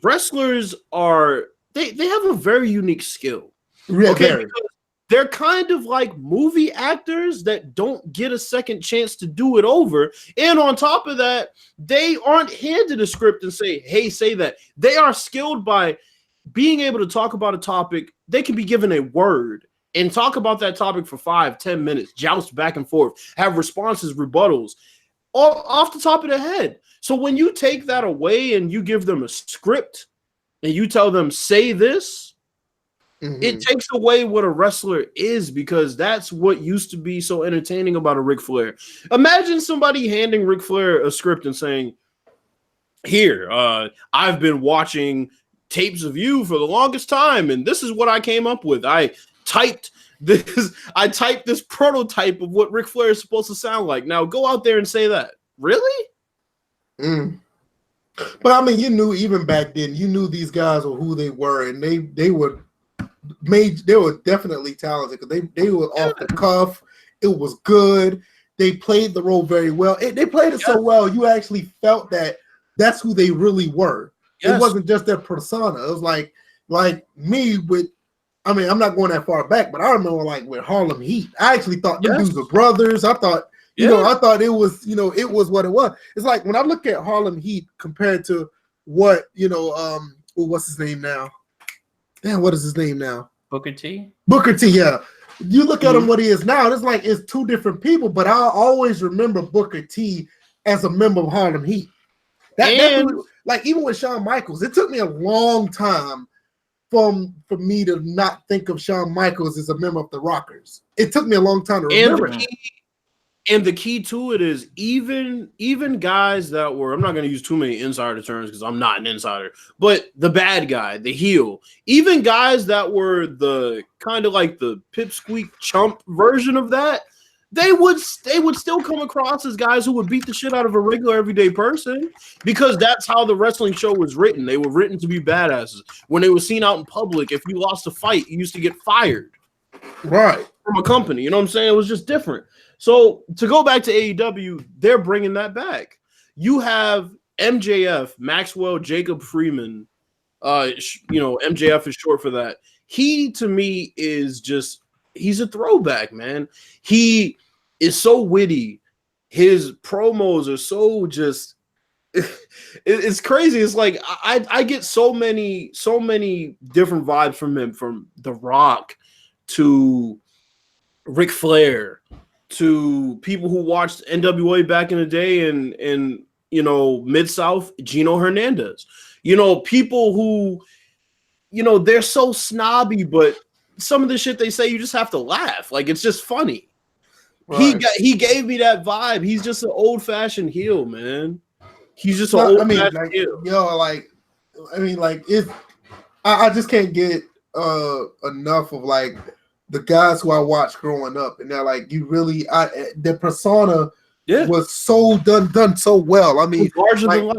are they have a very unique skill. Okay, because they're kind of like movie actors that don't get a second chance to do it over. And on top of that, they aren't handed a script and say, hey, say that. They are skilled by being able to talk about a topic. They can be given a word and talk about that topic for 5-10 minutes, joust back and forth, have responses, rebuttals, all off the top of the head. So when you take that away and you give them a script and you tell them, say this, it takes away what a wrestler is, because that's what used to be so entertaining about a Ric Flair. Imagine somebody handing Ric Flair a script and saying, here, I've been watching tapes of you for the longest time, and this is what I came up with. I typed this prototype of what Ric Flair is supposed to sound like. Now go out there and say that. Really? But I mean, you knew even back then, you knew these guys were who they were, and they were definitely talented because they were off the cuff. It was good. They played the role very well. They played it so well, you actually felt that that's who they really were. It wasn't just their persona. It was like me with. I mean, I'm not going that far back, but I remember like with Harlem Heat. I actually thought them dudes were brothers. I thought, I thought it was, it was what it was. It's like when I look at Harlem Heat compared to what, what's his name now? Damn, what is his name now? Booker T. Booker T. Yeah, you look at him what he is now. It's like it's two different people, but I always remember Booker T as a member of Harlem Heat. That like even with Shawn Michaels, it took me a long time for me to not think of Shawn Michaels as a member of the Rockers. It took me a long time to remember. And the key to it is even guys that were, I'm not going to use too many insider terms because I'm not an insider, but the bad guy, the heel, even guys that were the kind of like the pipsqueak chump version of that, they would still come across as guys who would beat the shit out of a regular everyday person because that's how the wrestling show was written. They were written to be badasses. When they were seen out in public, if you lost a fight, you used to get fired. Right. From a company. You know what I'm saying? It was just different. So to go back to AEW, they're bringing that back. You have MJF, Maxwell Jacob Freeman. MJF is short for that. He, to me, is just, he's a throwback, man. He is so witty. His promos are so just, it's crazy. It's like I get so many different vibes from him, from The Rock to Ric Flair, to people who watched NWA back in the day and Mid-South, Gino Hernandez. People who, they're so snobby, but some of the shit they say, you just have to laugh. Like, it's just funny. Right. He gave me that vibe. He's just an old-fashioned heel, man. He's just an old-fashioned heel. I just can't get enough of, like, the guys who I watched growing up, and they're like, their persona was so done so well. I mean, larger than life.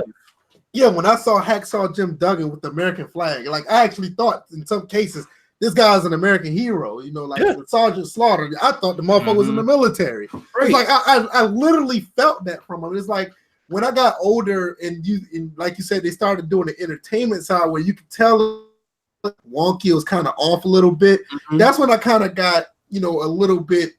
Yeah, when I saw Hacksaw Jim Duggan with the American flag, like I actually thought in some cases this guy's an American hero. With Sergeant Slaughter, I thought the motherfucker was in the military. Right. It's like I literally felt that from him. It's like when I got older, and like you said, they started doing the entertainment side where you could tell wonky, was kind of off a little bit. Mm-hmm. That's when I kind of got a little bit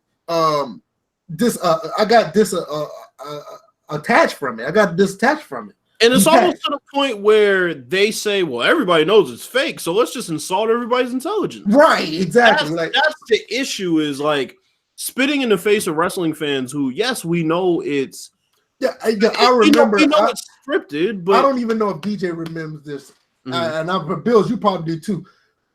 attached from it. I got disattached from it. And it's almost to the point where they say, well, everybody knows it's fake, so let's just insult everybody's intelligence. Right, exactly. That's the issue, is like spitting in the face of wrestling fans who, yes, we know it's I remember we know it's scripted, but I don't even know if DJ remembers this. And Bills, you probably do too.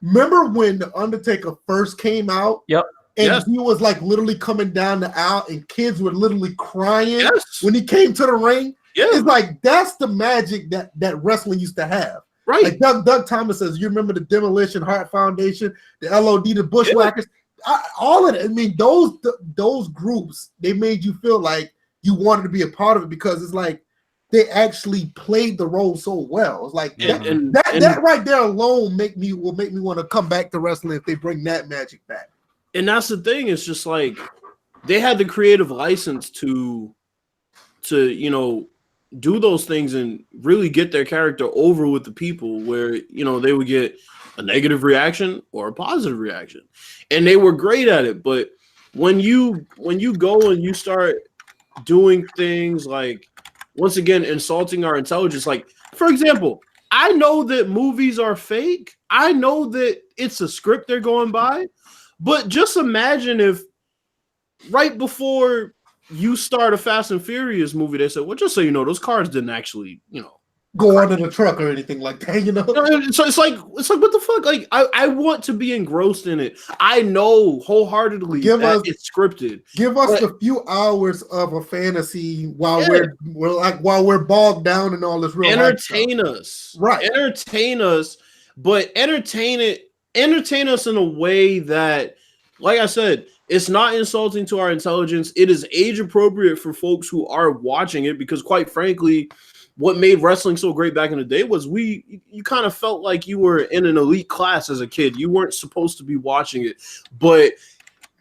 Remember when The Undertaker first came out? Yep. And he was like literally coming down the aisle, and kids were literally crying when he came to the ring. Yeah. It's like that's the magic that wrestling used to have. Right. Like Doug Thomas says, you remember the Demolition Heart Foundation, the LOD, the Bushwhackers, all of it. I mean, those groups, they made you feel like you wanted to be a part of it because it's like they actually played the role so well. It's like that right there alone will make me want to come back to wrestling if they bring that magic back. And that's the thing. It's just like they had the creative license to do those things and really get their character over with the people, where they would get a negative reaction or a positive reaction, and they were great at it. But when you go and you start doing things like, once again, insulting our intelligence, like, for example, I know that movies are fake. I know that it's a script they're going by, but just imagine if right before you start a Fast and Furious movie, they said, well, just so you know, those cars didn't actually, go under the truck or anything like that, So it's like, what the fuck? Like, I want to be engrossed in it. I know wholeheartedly it's scripted. Give us a few hours of a fantasy while we're bogged down in all this real entertain us. Right. Entertain us, but entertain us in a way that, like I said, it's not insulting to our intelligence. It is age appropriate for folks who are watching it, because quite frankly, what made wrestling so great back in the day was you kind of felt like you were in an elite class as a kid. You weren't supposed to be watching it, but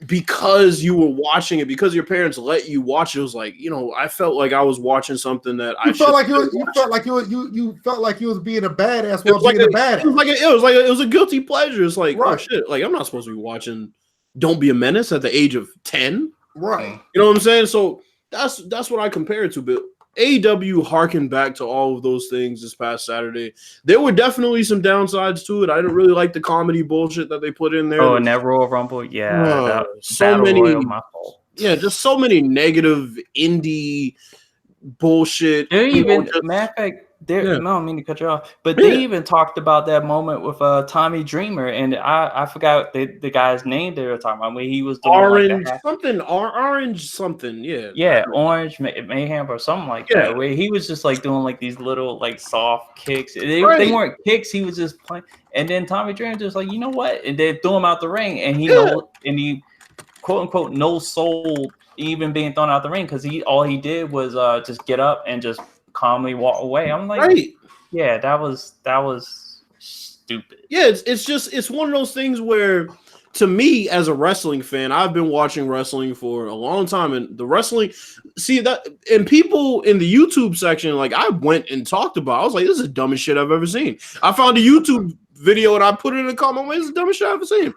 because you were watching it, because your parents let you watch it, it was like, I felt like I was watching something that you felt like you was being a badass while being a badass. It was a guilty pleasure. It's like, oh shit, like I'm not supposed to be watching Don't Be a Menace at the age of 10. Right. You know what I'm saying? So that's what I compare it to. But AEW harkened back to all of those things this past Saturday. There were definitely some downsides to it. I didn't really like the comedy bullshit that they put in there. Oh, and that Royal Rumble, so many, just so many negative indie bullshit. Matter of fact, I don't mean to cut you off, but they even talked about that moment with Tommy Dreamer, and I forgot the guy's name they were talking about when he was doing orange something, Orange Mayhem or something like that. Where he was just like doing like these little like soft kicks. They weren't kicks. He was just playing, and then Tommy Dreamer just like, you know what, and they threw him out the ring, and he quote unquote no soul even being thrown out the ring because all he did was just get up and just calmly walk away. I'm like, yeah, that was stupid. Yeah, it's one of those things where, to me as a wrestling fan, I've been watching wrestling for a long time, and the wrestling, and people in the YouTube section, like I went and talked about, I was like, this is the dumbest shit I've ever seen. I found a YouTube video and I put it in a comment, this is the dumbest shit I've ever seen.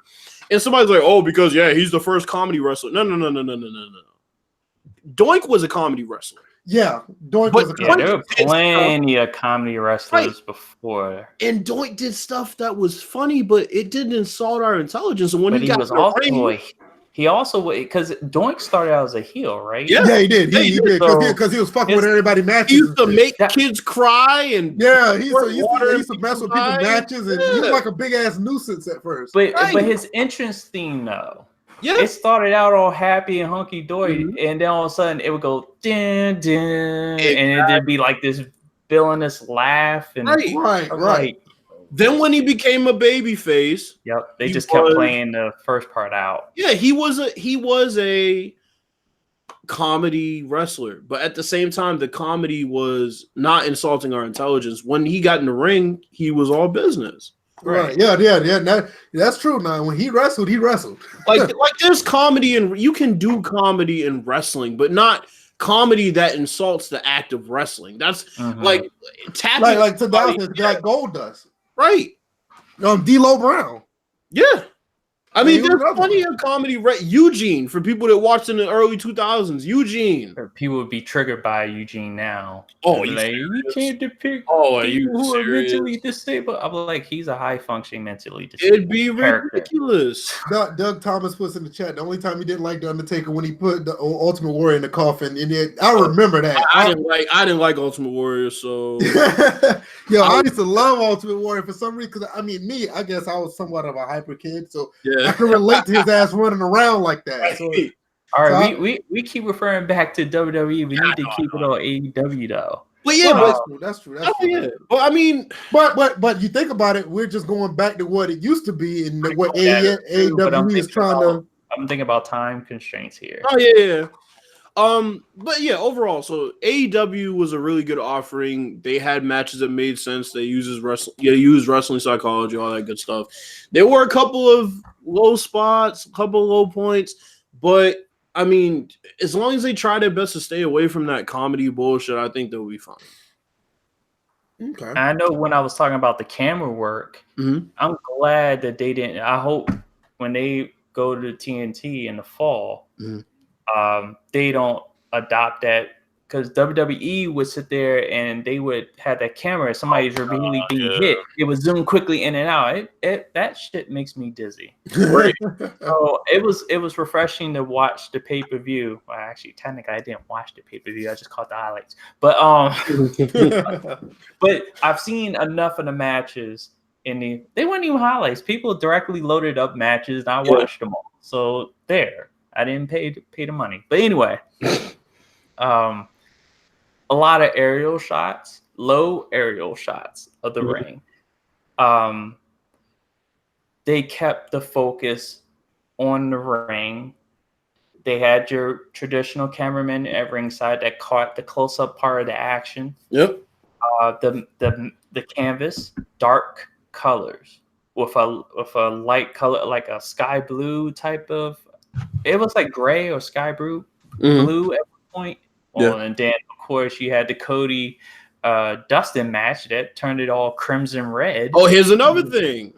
And somebody's like, oh, because he's the first comedy wrestler. No. Doink was a comedy wrestler. Yeah, Doink was a comedy. There were plenty of comedy wrestlers before. And Doink did stuff that was funny, but it didn't insult our intelligence. And when he got he also because Doink started out as a heel, right? Yeah, he did. He did because he was fucking with everybody matches. He used to make kids cry and he used to mess with people matches, and he was like a big ass nuisance at first. But his entrance theme though. Yeah, it started out all happy and hunky dory, and then all of a sudden it would go din din, and it'd be like this villainous laugh, and right. Then when he became a baby face, they just kept playing the first part out. Yeah, he was a comedy wrestler, but at the same time, the comedy was not insulting our intelligence. When he got in the ring, he was all business. Right. Yeah. That's true. Now, when he wrestled. like there's comedy, and you can do comedy in wrestling, but not comedy that insults the act of wrestling. That's like tapping, like Gold does. Right. D'Lo Brown. Yeah. I mean, there's plenty of comedy. Eugene, for people that watched in the early 2000s, Eugene. People would be triggered by Eugene now. Oh, you can't depict people who are mentally disabled. I'm like, he's a high-functioning mentally disabled It'd be ridiculous. Doug Thomas puts in the chat, the only time he didn't like The Undertaker when he put the Ultimate Warrior in the coffin. And I remember that. I didn't like Ultimate Warrior, so... I used to love Ultimate Warrior for some reason, because, I guess I was somewhat of a hyper kid, so... I can relate to his ass running around like that. So, all right, we keep referring back to WWE. We need to keep it on AEW though. But that's true. Yeah. Well, I mean, but you think about it, we're just going back to what it used to be and what AEW is trying to. I'm thinking about time constraints here. Oh yeah. But yeah, overall, so AEW was a really good offering. They had matches that made sense. They used wrestling psychology, all that good stuff. There were a couple of low spots, a couple of low points, but I mean, as long as they try their best to stay away from that comedy bullshit, I think they'll be fine. Okay. I know when I was talking about the camera work, I'm glad that they didn't. I hope when they go to TNT in the fall, they don't adopt that, because WWE would sit there and they would have that camera. Somebody's repeatedly being hit. It would zoom quickly in and out. That shit makes me dizzy. Right. So it was refreshing to watch the pay-per-view. Well, actually, technically, I didn't watch the pay-per-view. I just caught the highlights. But but I've seen enough of the matches. They weren't even highlights. People directly loaded up matches, and I watched them all. So there. I didn't pay the money. But anyway, a lot of aerial shots, low aerial shots of the ring. They kept the focus on the ring. They had your traditional cameraman at ringside that caught the close-up part of the action. Yep. The canvas, dark colors with a light color, like a sky blue type of. It was like gray or sky blue at one point. Well, and then of course you had the Cody Dustin match that turned it all crimson red. Oh, here's another thing.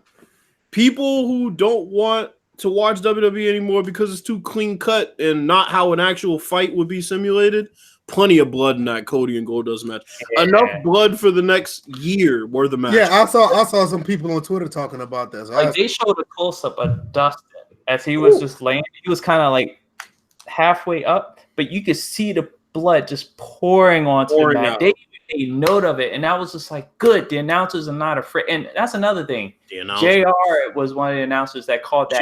People who don't want to watch WWE anymore because it's too clean cut and not how an actual fight would be simulated. Plenty of blood in that Cody and Goldust match. Yeah. Enough blood for the next year worth of match. Yeah, I saw some people on Twitter talking about this. Like they showed a close up of Dustin as he was just laying. He was kind of like halfway up, but you could see the blood just pouring onto the mat. made note of it, and I was just like, good. The announcers are not afraid, and that's another thing. JR was one of the announcers that called that.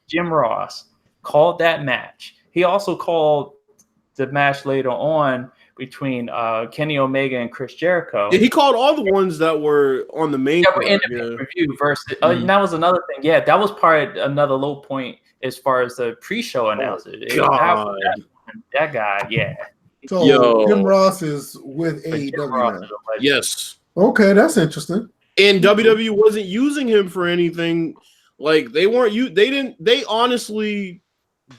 Jim Ross called that match. He also called the match later on between Kenny Omega and Chris Jericho. Yeah, he called all the ones that were on the main. That were in the pay-per-view versus. And that was another thing. Yeah, that was another low point as far as the pre-show announcer. That guy, yeah. So Jim Ross is with AEW now. Yes. Okay, that's interesting. And WWE wasn't using him for anything. Like they weren't. They honestly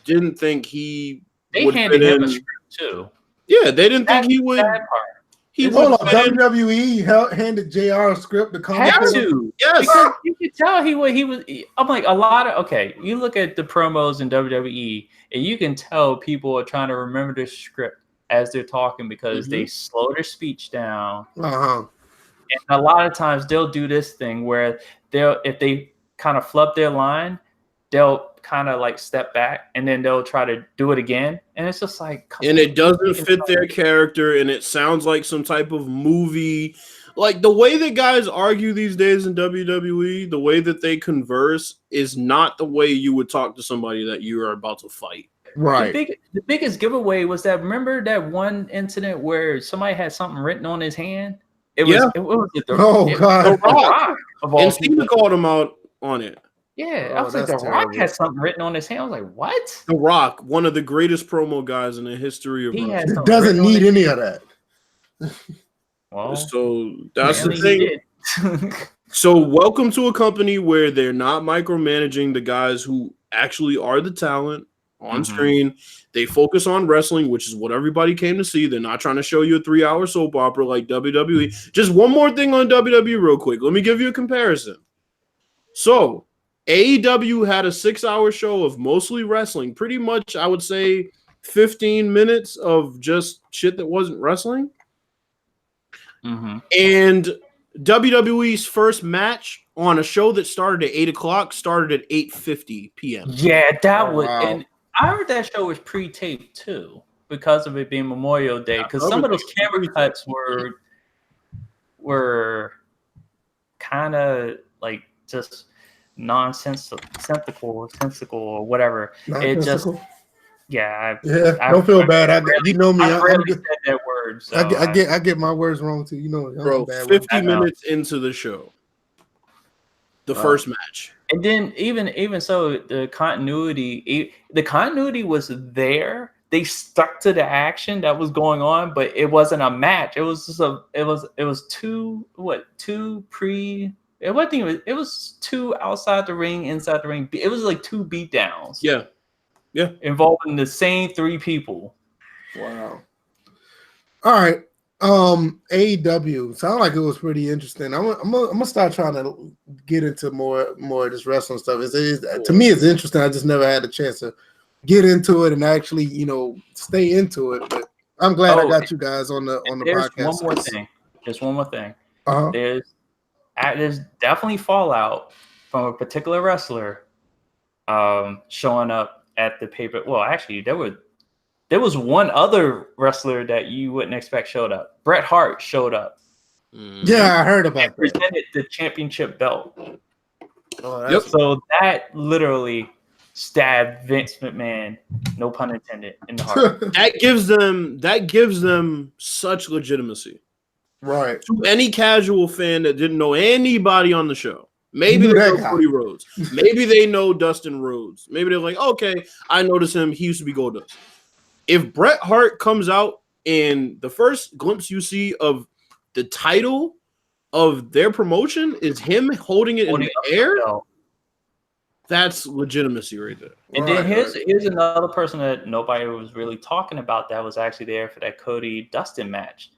didn't think he. They handed him a script too. Yeah, they didn't think he would. Hold on, WWE handed JR a script to come. Had to, yes. Because you could tell he was. I'm like a lot of you look at the promos in WWE, and you can tell people are trying to remember the script as they're talking because they slow their speech down. And a lot of times they'll do this thing where if they kind of flub their line, they'll kind of like step back and then they'll try to do it again, and it's just like, and it doesn't fit their character, and it sounds like some type of movie. Like the way that guys argue these days in WWE, the way that they converse is not the way you would talk to somebody that you are about to fight. Right. The biggest giveaway was that, remember that one incident where somebody had something written on his hand? It was The Rock. And Steven called him out on it. Yeah, I was like, The Rock had something written on his hand. I was like, what? The Rock, one of the greatest promo guys in the history of wrestling. Doesn't need any of that. Well, so that's the thing. So welcome to a company where they're not micromanaging the guys who actually are the talent on screen. They focus on wrestling, which is what everybody came to see. They're not trying to show you a 3-hour soap opera like WWE. Just one more thing on WWE real quick. Let me give you a comparison. So AEW had a 6-hour show of mostly wrestling. Pretty much, I would say 15 minutes of just shit that wasn't wrestling. And WWE's first match on a show that started at 8 o'clock started at 8:50 p.m. Yeah, that would. Wow. And I heard that show was pre-taped too because of it being Memorial Day. Because some of those camera cuts were kind of like just nonsensical or whatever. It just don't feel bad. You know me. I rarely said that word. So I get my words wrong too. You know, bro. 50 minutes into the show, the first match, and then even so, the continuity was there. They stuck to the action that was going on, but it wasn't a match. It was just it was two pre. It wasn't even. It was two outside the ring, inside the ring. It was like two beatdowns. Yeah. Involving the same 3 people. Wow. All right. AEW sounded like it was pretty interesting. I'm gonna start trying to get into more of this wrestling stuff. To me, it's interesting. I just never had a chance to get into it and actually, stay into it. But I'm glad I got you guys on the podcast. There's one more thing. There's definitely fallout from a particular wrestler showing up at the paper. Well, actually, there was one other wrestler that you wouldn't expect showed up. Bret Hart showed up. Yeah, I heard about that. Presented the championship belt. So that literally stabbed Vince McMahon, no pun intended, in the heart. that gives them such legitimacy. Right. To any casual fan that didn't know anybody on the show. Maybe they know Cody Rhodes. Maybe they know Dustin Rhodes. Maybe they're like, okay, I noticed him. He used to be Goldust. If Bret Hart comes out and the first glimpse you see of the title of their promotion is him holding it in the air, that's legitimacy right there. And then here's another person that nobody was really talking about that was actually there for that Cody Dustin match.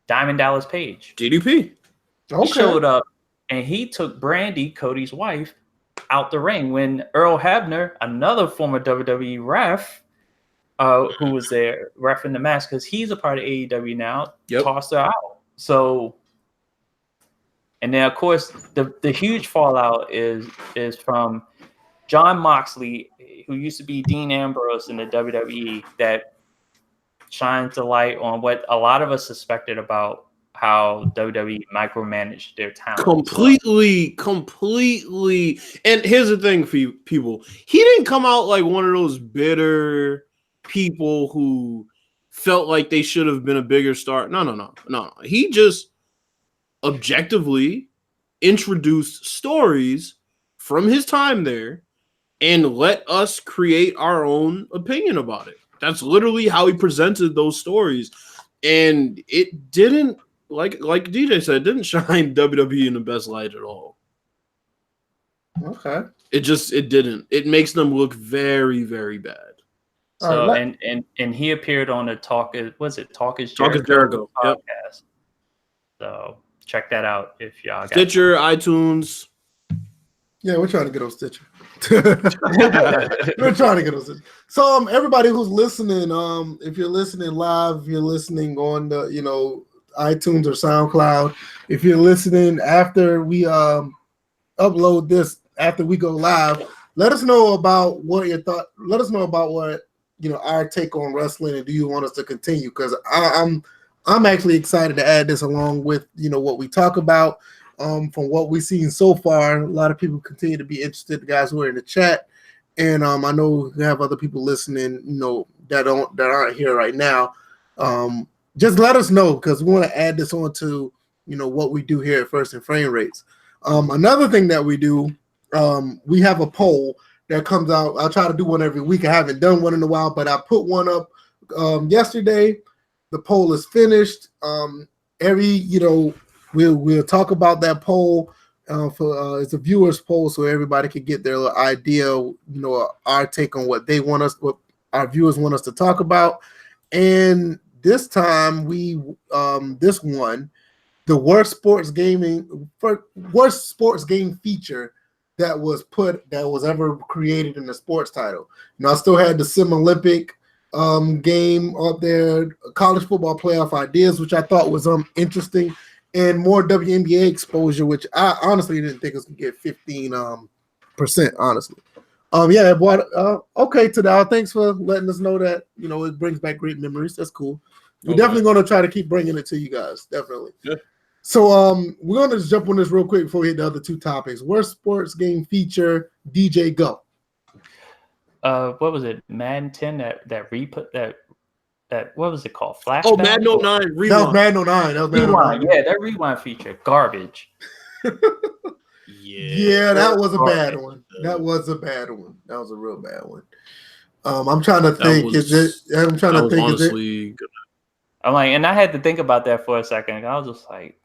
Diamond Dallas Page. DDP. He showed up. And he took Brandy, Cody's wife, out the ring when Earl Hebner, another former WWE ref, who was there reffing the match because he's a part of AEW now, tossed her out. So, and then of course the huge fallout is from Jon Moxley, who used to be Dean Ambrose in the WWE, that shines a light on what a lot of us suspected about how WWE micromanaged their talent. Completely. And here's the thing for you people. He didn't come out like one of those bitter people who felt like they should have been a bigger star. No. He just objectively introduced stories from his time there and let us create our own opinion about it. That's literally how he presented those stories. And it didn't, like DJ said, it didn't shine WWE in the best light at all. Okay. It didn't. It makes them look very, very bad. So and he appeared on the Talk is Jericho podcast. Yep. So check that out if y'all got Stitcher, iTunes. Yeah, we're trying to get on Stitcher. We're trying to get on Stitcher. So everybody who's listening, if you're listening live, if you're listening on the iTunes or SoundCloud, if you're listening after we upload this, after we go live, let us know about what your thought. Let us know about what our take on wrestling, and do you want us to continue? Because I'm actually excited to add this along with what we talk about. From what we've seen so far, a lot of people continue to be interested. The guys who are in the chat, and I know we have other people listening, that aren't here right now. Just let us know, because we want to add this on to what we do here at First and Frame Rates. Another thing that we do, we have a poll that comes out. I'll try to do one every week. I haven't done one in a while, but I put one up yesterday. The poll is finished. We'll talk about that poll for it's a viewers poll, so everybody can get their little idea, our take on what our viewers want us to talk about. And this time this one, the worst sports game feature that was ever created in the sports title. I still had the Sim Olympic game up there, college football playoff ideas, which I thought was interesting, and more WNBA exposure, which I honestly didn't think it was gonna get 15%. Honestly, okay, Tadal, thanks for letting us know that it brings back great memories. That's cool. We're definitely gonna try to keep bringing it to you guys. Definitely. Yeah. So we're gonna just jump on this real quick before we hit the other two topics. Worst sports game feature, DJ, go. What was it? Madden 10 that what was it called? Flashback? Oh, Madden 09 Rewind. That was Madden 09. Rewind. Yeah, that rewind feature, garbage. Yeah, that was a bad one. That was a bad one. That was a real bad one. I'm trying to think. I'm like, and I had to think about that for a second. I was just like,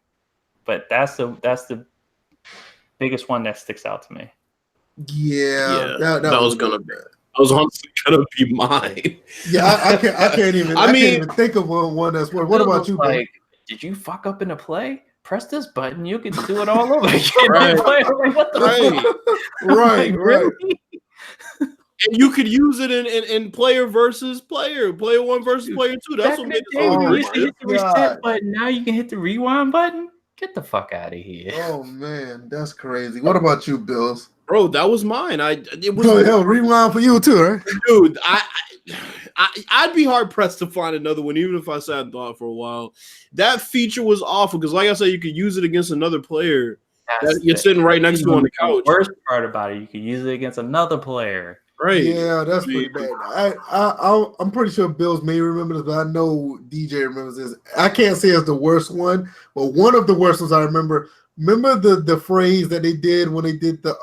but that's the biggest one that sticks out to me. Yeah, that was gonna be. That was honestly gonna be mine. Yeah, I can't even. I can't even think of one that's worse. What about you, like, did you fuck up in a play? Press this button, you can do it all over again. Right. Like, what the fuck? Right. Really? And you could use it in player versus player, player one versus player two. That's what makes it. You used to hit the reset button. Now you can hit the rewind button. Get the fuck out of here. Oh man, that's crazy. What about you, Bills? Bro, that was mine. It was rewind for you too, right? Dude, I'd be hard pressed to find another one, even if I sat and thought for a while. That feature was awful because, like I said, you could use it against another player that you're sitting right next to on the couch. The worst part about it, you could use it against another player. Right. Yeah, that's pretty bad. I'm pretty sure Bills may remember this, but I know DJ remembers this. I can't say it's the worst one, but one of the worst ones I remember. Remember the phrase that they did when they did the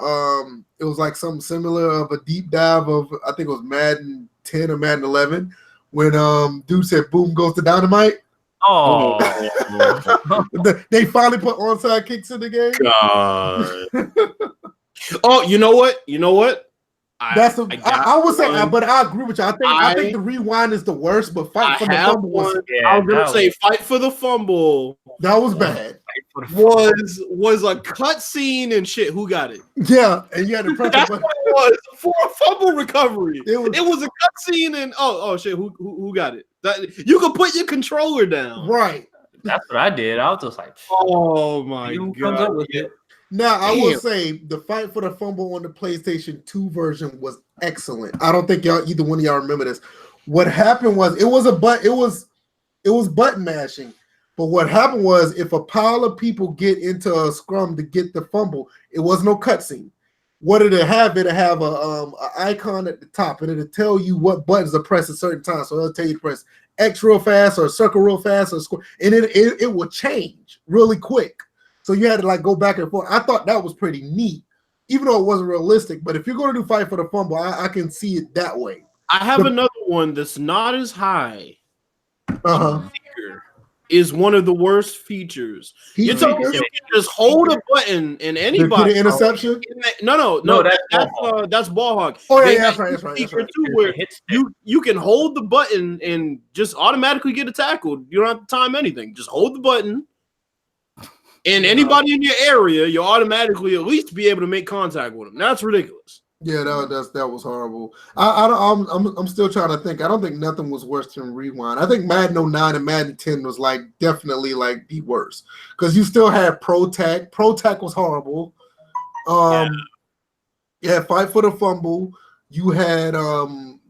it was like something similar of a deep dive of, I think it was Madden 10 or Madden 11, when dude said boom goes the dynamite. Oh, they finally put onside kicks in the game. God. Oh, you know what? I would say, but I agree with you. I think the rewind is the worst, but fight for the fumble I was gonna say fight for the fumble. That was bad. Was a cut scene and shit. Who got it? Yeah, and you had to press. That's what it was for a fumble recovery. It was a cut scene and oh shit. Who got it? You could put your controller down. Right. That's what I did. I was just like, oh my god. Comes up with it. Now, I will say the fight for the fumble on the PlayStation 2 version was excellent. I don't think either one of y'all remember this. What happened was it was button mashing. But what happened was if a pile of people get into a scrum to get the fumble, it was no cutscene. What did it have? It'll have a icon at the top, and it'll tell you what buttons to press at certain times. So it'll tell you to press X real fast or circle real fast or square, and it will change really quick. So you had to like go back and forth. I thought that was pretty neat, even though it wasn't realistic. But if you're going to do fight for the fumble, I can see it that way. I have another one that's not as high. Is one of the worst features. You tell me you can just hold a button and anybody interception? No, that's ball hog. Oh yeah, that's right. Too, where you can hold the button and just automatically get a tackle. You don't have to time anything. Just hold the button. And anybody in your area, you automatically at least be able to make contact with them. That's ridiculous. Yeah, that was horrible. I'm still trying to think. I don't think nothing was worse than Rewind. I think Madden 09 and Madden 10 was like definitely like the worst because you still had Pro Tack. Pro Tack was horrible. You had Fight for the Fumble. You had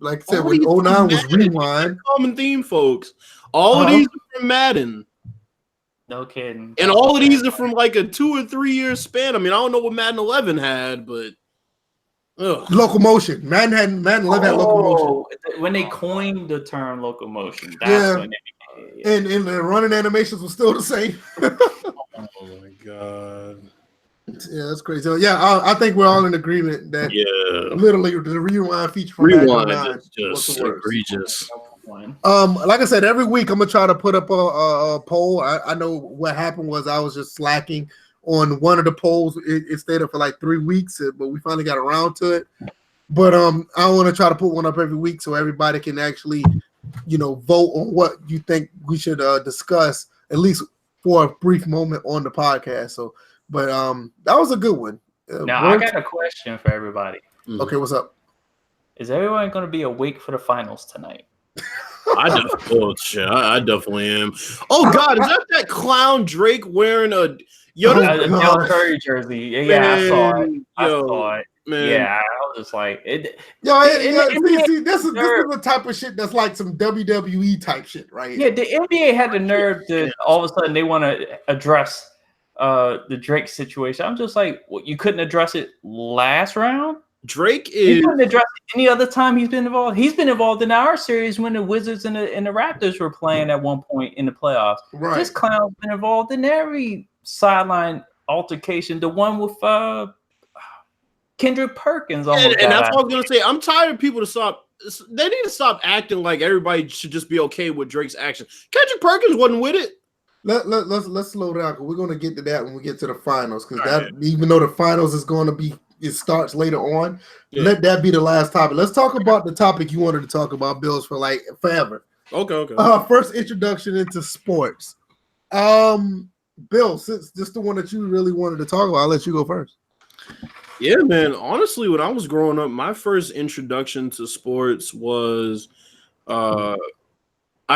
like I said, when 09 was Rewind. Common theme, folks. All of these are from Madden. No kidding. And all of these are from like a 2 or 3 year span. I mean, I don't know what Madden 11 had, but locomotion. Madden 11 had locomotion. When they coined the term locomotion, that's when it became. And the running animations were still the same. Oh my god. Yeah, that's crazy. So, yeah, I think we're all in agreement that literally the rewind feature from Rewind is just egregious. Like I said, every week I'm gonna try to put up a poll. I know what happened was I was just slacking on one of the polls. It stayed up for like 3 weeks, but we finally got around to it. But I want to try to put one up every week so everybody can actually, vote on what you think we should discuss at least for a brief moment on the podcast. So, but that was a good one. Now I got a question for everybody. Okay, what's up? Is everyone going to be awake for the finals tonight? I definitely am. Oh God, is that clown Drake wearing a Del Curry jersey? Yeah, I saw it. I saw it. Man. Yeah, I was just like, see, this is the type of shit that's like some WWE type shit, right? Yeah, the NBA had the nerve to all of a sudden they want to address the Drake situation. I'm just like, you couldn't address it last round? He couldn't address it any other time he's been involved. He's been involved in our series when the Wizards and the Raptors were playing at one point in the playoffs. Right. This clown's been involved in every sideline altercation. The one with Kendrick Perkins. And that's what I was gonna say. I'm tired of people to stop. They need to stop acting like everybody should just be okay with Drake's action. Kendrick Perkins wasn't with it. Let's slow down because we're gonna get to that when we get to the finals. Because even though the finals is going to be. It starts later on. Yeah. Let that be the last topic. Let's talk about the topic you wanted to talk about, Bills, for like forever. Okay. First introduction into sports. Bill, since this is the one that you really wanted to talk about, I'll let you go first. Yeah, man. Honestly, when I was growing up, my first introduction to sports was me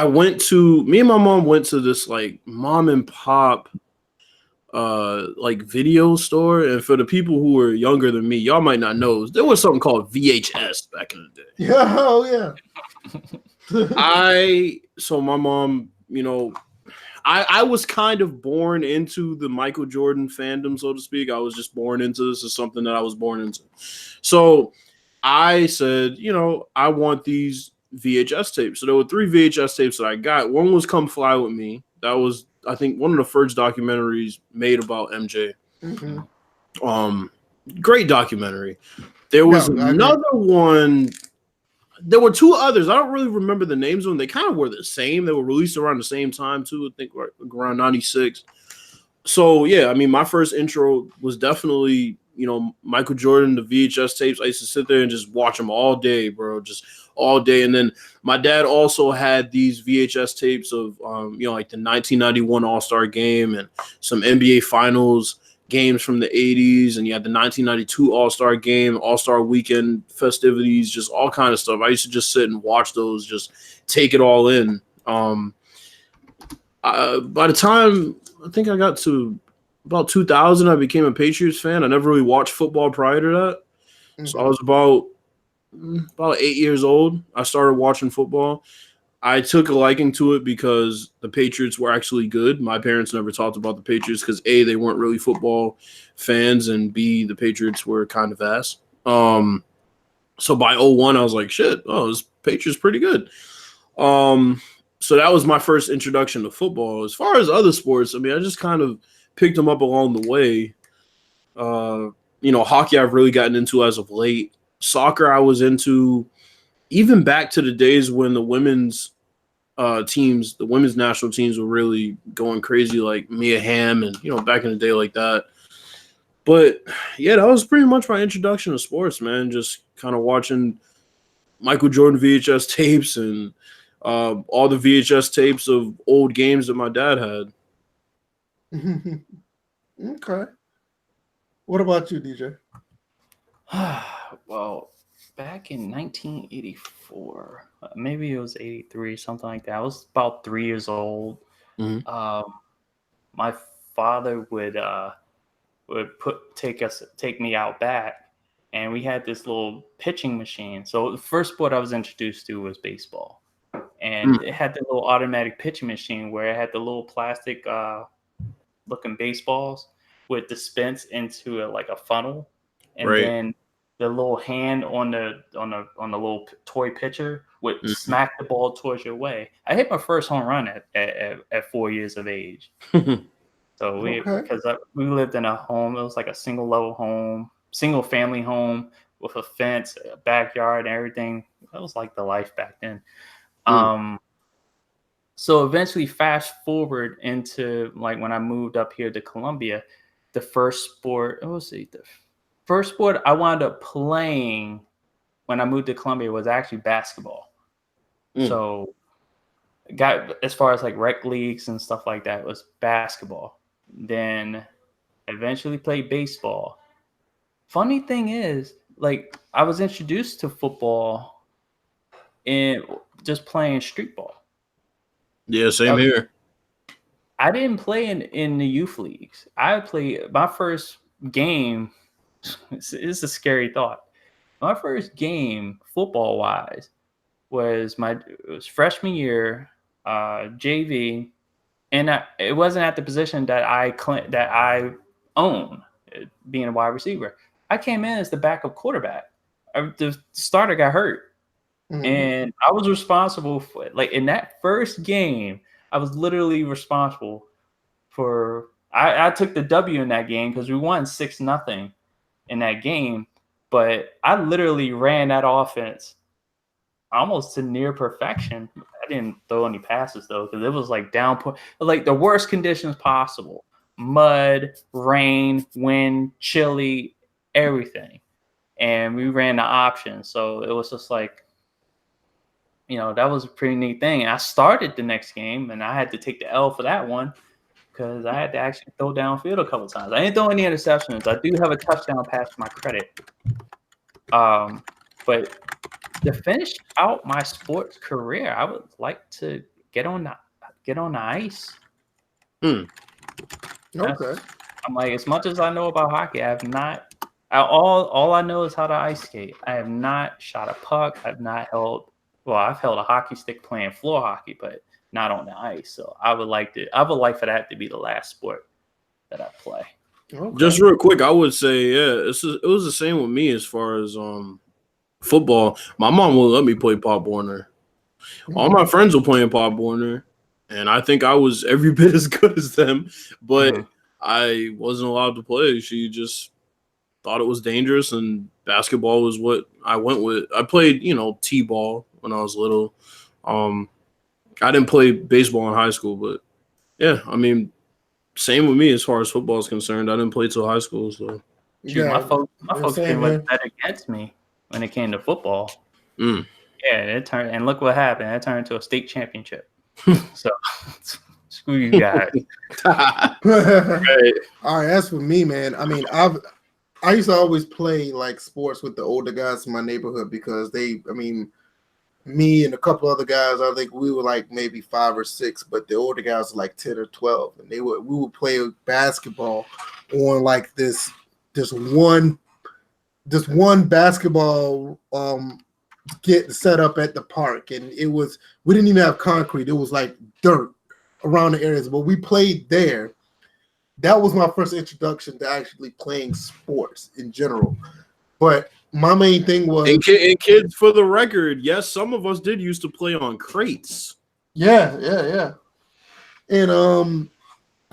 and my mom went to this like mom and pop like video store, and for the people who were younger than me, y'all might not know, there was something called VHS back in the day. Yeah, oh yeah. So my mom, I was kind of born into the Michael Jordan fandom, so to speak. I was just born into this as something that I was born into. So I said, I want these VHS tapes. So there were 3 VHS tapes that I got. One was Come Fly With Me. That was, I think, one of the first documentaries made about MJ. Mm-hmm. Great documentary. There was another one. There were 2 others. I don't really remember the names of them. They kind of were the same. They were released around the same time too. I think around 96. So yeah, I mean, my first intro was definitely, Michael Jordan, the VHS tapes. I used to sit there and just watch them all day, bro. Just all day. And then my dad also had these VHS tapes of, like the 1991 All-Star Game and some NBA Finals games from the 80s. And you had the 1992 All-Star Game, All-Star Weekend festivities, just all kind of stuff. I used to just sit and watch those, just take it all in. By the time I think I got to about 2000, I became a Patriots fan. I never really watched football prior to that. Mm-hmm. So I was about about 8 years old, I started watching football. I took a liking to it because the Patriots were actually good. My parents never talked about the Patriots because A, they weren't really football fans, and B, the Patriots were kind of ass. So by 01, I was like, shit, this Patriots pretty good. So that was my first introduction to football. As far as other sports, I mean, I just kind of picked them up along the way. Hockey I've really gotten into as of late. Soccer I was into even back to the days when the women's the women's national teams were really going crazy, like Mia Hamm and, back in the day like that. But, yeah, that was pretty much my introduction to sports, man. Just kind of watching Michael Jordan VHS tapes and all the VHS tapes of old games that my dad had. Okay. What about you, DJ? Well, back in 1984, maybe it was 83, something like that. I was about 3 years old. Mm-hmm. My father would take me out back, and we had this little pitching machine. So the first sport I was introduced to was baseball, and it had the little automatic pitching machine where it had the little plastic looking baseballs with dispense into like a funnel, and then the little hand on the little toy pitcher would smack the ball towards your way. I hit my first home run at 4 years of age. So because we lived in a home, it was like a single family home with a fence, a backyard, and everything. That was like the life back then. So eventually, fast forward into like when I moved up here to Columbia, the first sport I wound up playing when I moved to Columbia was actually basketball. So got as far as like rec leagues and stuff like that, was basketball. Then eventually played baseball. Funny thing is, like, I was introduced to football in just playing street ball. Yeah, same here. I didn't play in the youth leagues. I played my first game. It's a scary thought. My first game, football wise, was freshman year, JV, and it wasn't at the position that I own, being a wide receiver. I came in as the backup quarterback. The starter got hurt, and I was responsible for it. Like in that first game, I was literally responsible for. I took the W in that game because we won 6-0 in that game, but I literally ran that offense almost to near perfection. I didn't throw any passes though, because it was like downpour, like the worst conditions possible: mud, rain, wind, chilly, everything. And we ran the option, so it was just like, that was a pretty neat thing. I started the next game, and I had to take the L for that one because I had to actually throw downfield a couple times. I didn't throw any interceptions. I do have a touchdown pass to my credit. But to finish out my sports career, I would like to get on the ice. Okay. I'm like, as much as I know about hockey, I have not. All I know is how to ice skate. I have not shot a puck. I've held a hockey stick playing floor hockey, but not on the ice. So I would like for that to be the last sport that I play. Okay. Just real quick, I would say, it was the same with me as far as football. My mom won't let me play Pop Warner. All my friends were playing Pop Warner, and I think I was every bit as good as them, but I wasn't allowed to play. She just thought it was dangerous, and basketball was what I went with. I played, t-ball when I was little. I didn't play baseball in high school, but yeah, I mean, same with me as far as football is concerned. I didn't play till high school, so my folks pretty much bet against me when it came to football. Yeah, it turned, and look what happened. It turned into a state championship. So screw you guys. Right. All right, as for me, man, I mean, I used to always play like sports with the older guys in my neighborhood because me and a couple other guys, I think we were like maybe 5 or 6, but the older guys were like 10 or 12, and we would play basketball on like this one this one basketball get set up at the park, and we didn't even have concrete. It was like dirt around the areas, but we played there. That was my first introduction to actually playing sports in general. But my main thing was, and kids, for the record, yes, some of us did used to play on crates. Yeah. And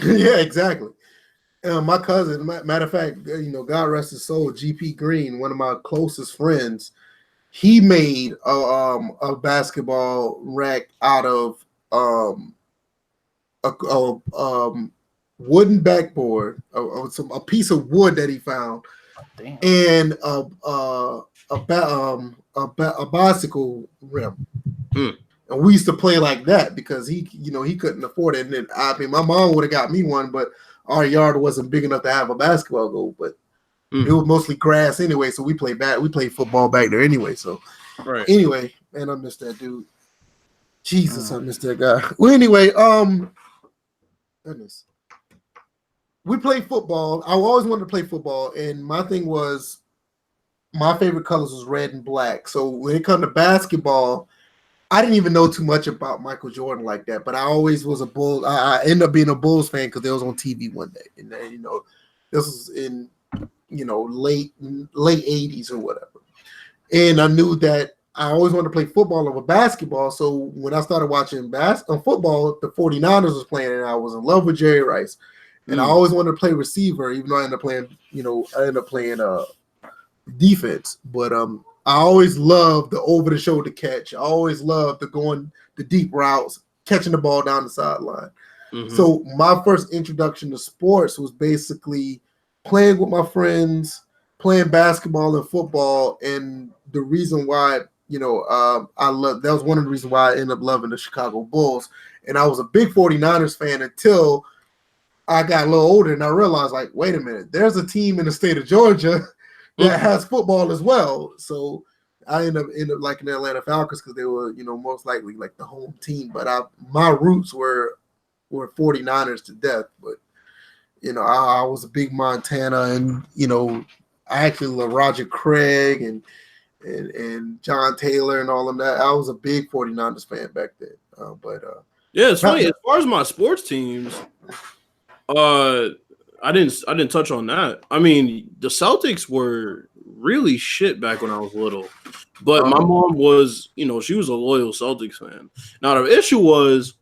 yeah, exactly. My cousin, matter of fact, God rest his soul, GP Green, one of my closest friends, he made a basketball rack out of a wooden backboard, a piece of wood that he found, and a bicycle rim. And we used to play like that because he couldn't afford it. And then, I mean, my mom would have got me one, but our yard wasn't big enough to have a basketball goal. But it was mostly grass anyway, so we played football back there anyway. So anyway, man, I miss that dude. Jesus, I miss that guy. Well, anyway, goodness. We played football. I always wanted to play football, and my thing was my favorite colors was red and black. So when it comes to basketball, I didn't even know too much about Michael Jordan like that, but I always was a Bull. I ended up being a Bulls fan because they was on TV one day, and then, this was in late 80s or whatever. And I knew that I always wanted to play football over basketball. So when I started watching football, the 49ers was playing, and I was in love with Jerry Rice. And I always wanted to play receiver, even though I ended up playing defense. But I always loved the over-the-shoulder catch. I always loved the deep routes, catching the ball down the sideline. Mm-hmm. So my first introduction to sports was basically playing with my friends, playing basketball and football. And the reason why, that was one of the reasons why I ended up loving the Chicago Bulls. And I was a big 49ers fan until I got a little older and I realized, like, wait a minute, there's a team in the state of Georgia that has football as well. So I ended up liking the Atlanta Falcons because they were, most likely like the home team. But my roots were 49ers to death. But, I was a big Montana, and, I actually love Roger Craig and John Taylor and all of that. I was a big 49ers fan back then. Yeah, it's funny. As far as my sports teams, I didn't touch on that. I mean, the Celtics were really shit back when I was little, but my mom was, she was a loyal Celtics fan. Now the issue was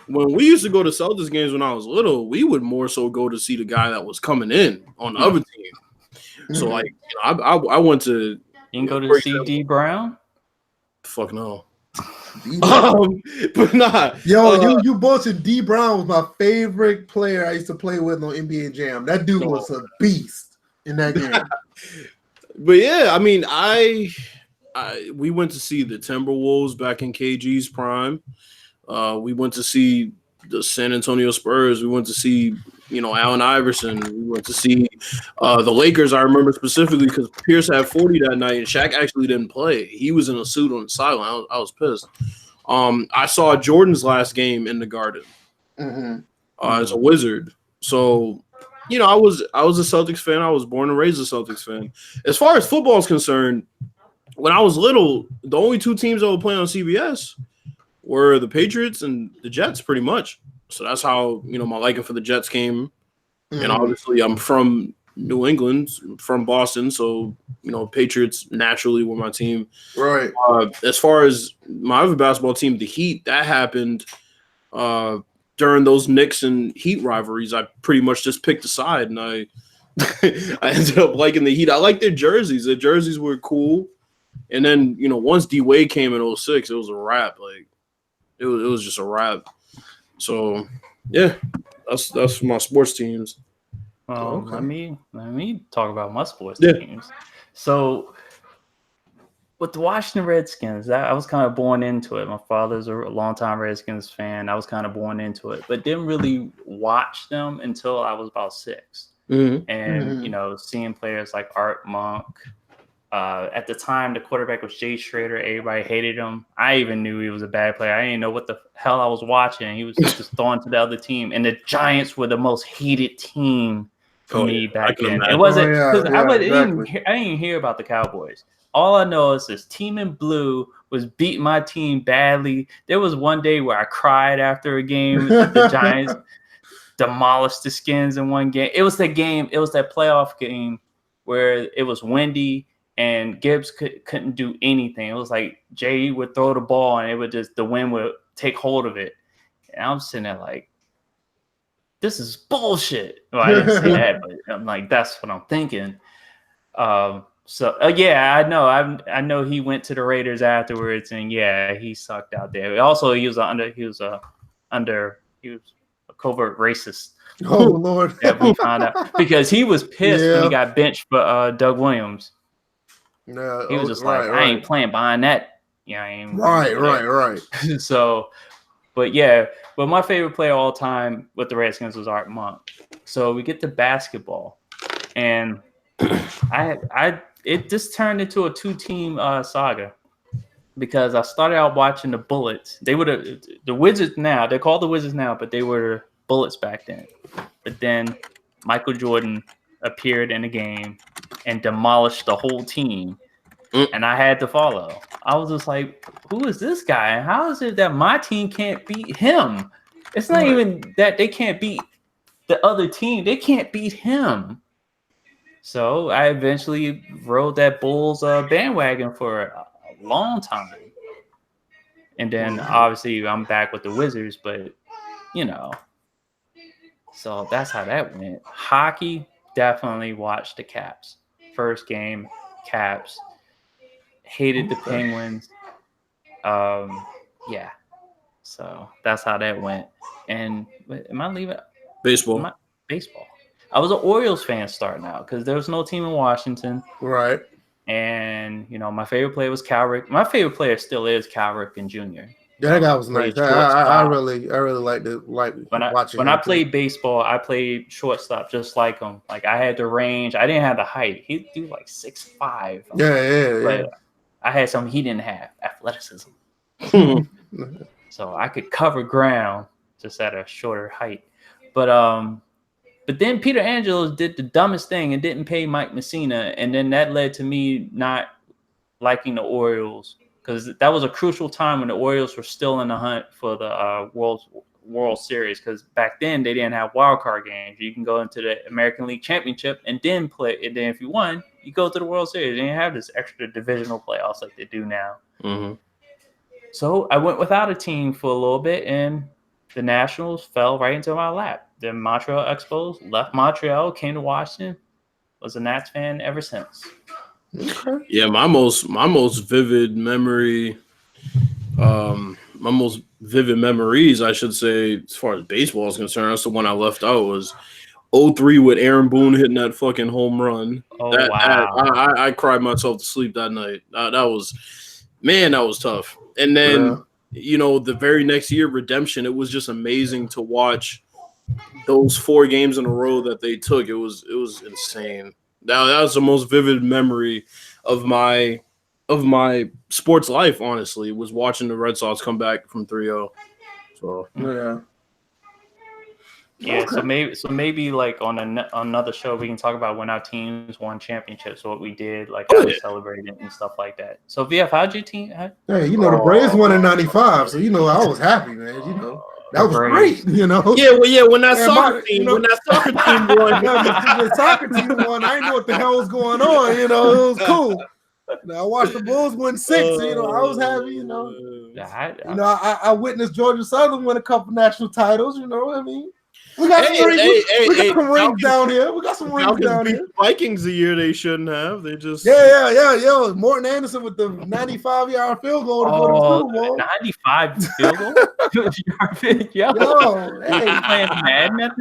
when we used to go to Celtics games when I was little, we would more so go to see the guy that was coming in on the other team. So like, I went to. You can go to see D Brown. Fuck no. But nah, you bullshit. D Brown was my favorite player I used to play with on NBA Jam. That dude was a beast in that game. But yeah, I mean, we went to see the Timberwolves back in KG's prime. We went to see the San Antonio Spurs. We went to see, Allen Iverson. We went to see the Lakers. I remember specifically because Pierce had 40 that night, and Shaq actually didn't play. He was in a suit on the sideline. I was pissed. I saw Jordan's last game in the Garden as a Wizard. So, I was a Celtics fan. I was born and raised a Celtics fan. As far as football is concerned, when I was little, the only two teams that would play on CBS were the Patriots and the Jets, pretty much. So that's how, my liking for the Jets came. And obviously I'm from New England, from Boston. So, Patriots naturally were my team. Right. As far as my other basketball team, the Heat, that happened during those Knicks and Heat rivalries. I pretty much just picked a side, and I ended up liking the Heat. I liked their jerseys. Their jerseys were cool. And then, once D-Wade came in 2006, it was a wrap. Like, it was just a wrap. So, yeah, that's my sports teams. Well, let me talk about my sports teams. So, with the Washington Redskins, I was kind of born into it. My father's a longtime Redskins fan. I was kind of born into it, but didn't really watch them until I was about 6. And, seeing players like Art Monk. At the time, the quarterback was Jay Schrader. Everybody hated him. I even knew he was a bad player. I didn't know what the hell I was watching. He was just thrown to the other team. And the Giants were the most hated team me back then. It wasn't because I didn't hear about the Cowboys. All I know is this team in blue was beating my team badly. There was one day where I cried after a game. The Giants demolished the Skins in one game. It was that game. It was that playoff game where it was windy and Gibbs couldn't do anything. It was like Jay would throw the ball and it would just the wind would take hold of it. And I'm sitting there like, this is bullshit. Well, I didn't say that, but I'm like, that's what I'm thinking. I know he went to the Raiders afterwards, and yeah, he sucked out there. Also, he was a covert racist. Oh Lord! That we found out because he was pissed when he got benched for Doug Williams. No, he was just like, I ain't playing behind that. Yeah, I ain't. Right. So, but my favorite player of all time with the Redskins was Art Monk. So we get to basketball, and it just turned into a 2-team saga because I started out watching the Bullets. They were the Wizards now. They're called the Wizards now, but they were Bullets back then. But then Michael Jordan appeared in the game and demolished the whole team, and I had to follow. I was just like, who is this guy? How is it that my team can't beat him? It's not even that they can't beat the other team. They can't beat him. So I eventually rode that Bulls bandwagon for a long time. And then obviously I'm back with the Wizards, but so that's how that went. Hockey, definitely watched the Caps. First game, Caps. Hated the Penguins. So that's how that went. And am I leaving? Baseball. Baseball. I was an Orioles fan starting out because there was no team in Washington. Right. And, my favorite player was Cal Ripken. My favorite player still is Cal Ripken Jr. Yeah, that guy was nice. I really liked it. Watching when I played baseball, I played shortstop just like him. Like I had the range. I didn't have the height. He'd do like 6'5". Yeah. I had something he didn't have, athleticism. So I could cover ground just at a shorter height. But then Peter Angelos did the dumbest thing and didn't pay Mike Messina, and then that led to me not liking the Orioles because that was a crucial time when the Orioles were still in the hunt for the World Series. Because back then they didn't have wild card games. You can go into the American League Championship and then play. And then if you won, you go to the World Series. They didn't have this extra divisional playoffs like they do now. Mm-hmm. So I went without a team for a little bit, and the Nationals fell right into my lap. The Montreal Expos left Montreal, came to Washington, was a Nats fan ever since. Okay. Yeah, my most vivid memory, my most vivid memories, I should say, as far as baseball is concerned, that's the one I left out was 2003 with Aaron Boone hitting that fucking home run. Oh, wow. I cried myself to sleep that night. That was tough. And then, the very next year, Redemption, it was just amazing to watch those 4 games in a row that they took. It was insane. That was the most vivid memory of my sports life, honestly, was watching the Red Sox come back from 3-0. So yeah. Okay. So maybe like on another show we can talk about when our teams won championships, what we did, like how we celebrated and stuff like that. So VF, how'd your team? Hey, the Braves won in '95, so I was happy, man. That was great, Yeah, when that soccer team won, the soccer team won. I didn't know what the hell was going on. It was cool. I watched the Bulls win 6. I was happy. I witnessed Georgia Southern win a couple national titles. You know what I mean? We got some rings down here. We got some rings down here. Vikings a year they shouldn't have. They just Yo, Morton Anderson with the 95-yard field goal to go to the Super Bowl. 95 field goal. Playing Madden at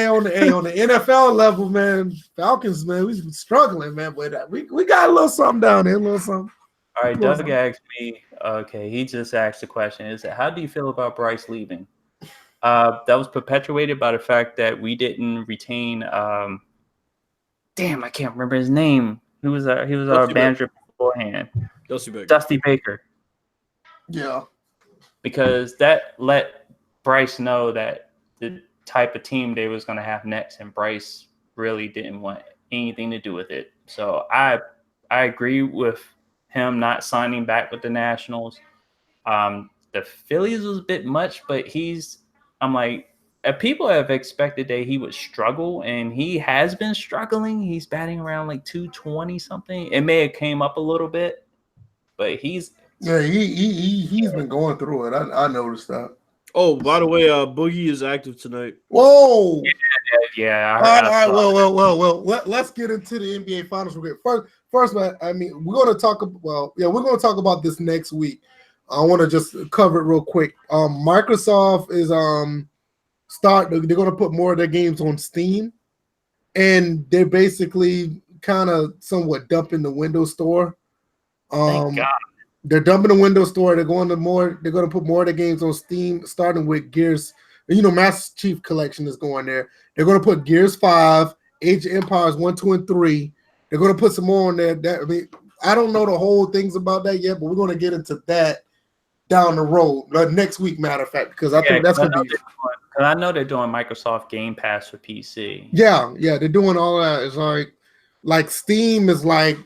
on the NFL level, man. Falcons, man, we struggling, man. But we got a little something down there, a little something. All right, Doug asked me. Okay, he just asked the question: is how do you feel about Bryce leaving? That was perpetuated by the fact that we didn't retain. I can't remember his name. He was our manager beforehand. Dusty Baker. Yeah. Because that let Bryce know that the type of team they was going to have next, and Bryce really didn't want anything to do with it. So I agree with him not signing back with the Nationals. The Phillies was a bit much, but I'm like, people have expected that he would struggle, and he has been struggling. He's batting around like 220 something. It may have came up a little bit, but he's been going through it. I noticed that. Oh, by the way, Boogie is active tonight. Whoa! Yeah. All right. Well. Let's get into the NBA Finals real quick. First, I mean, we're going to talk. We're going to talk about this next week. I want to just cover it real quick. Microsoft is they're going to put more of their games on Steam, and they're basically kind of somewhat dumping the Windows Store. Thank God. They're dumping the Windows Store. They're going to put more of the games on Steam, starting with Gears. Master Chief Collection is going there. They're going to put Gears 5, Age of Empires 1, 2, and 3. They're going to put some more on there. I don't know the whole things about that yet, but we're going to get into that down the road next week, matter of fact, because I think that's going to be. Because I know they're doing Microsoft Game Pass for PC. Yeah, they're doing all that. It's like Steam is like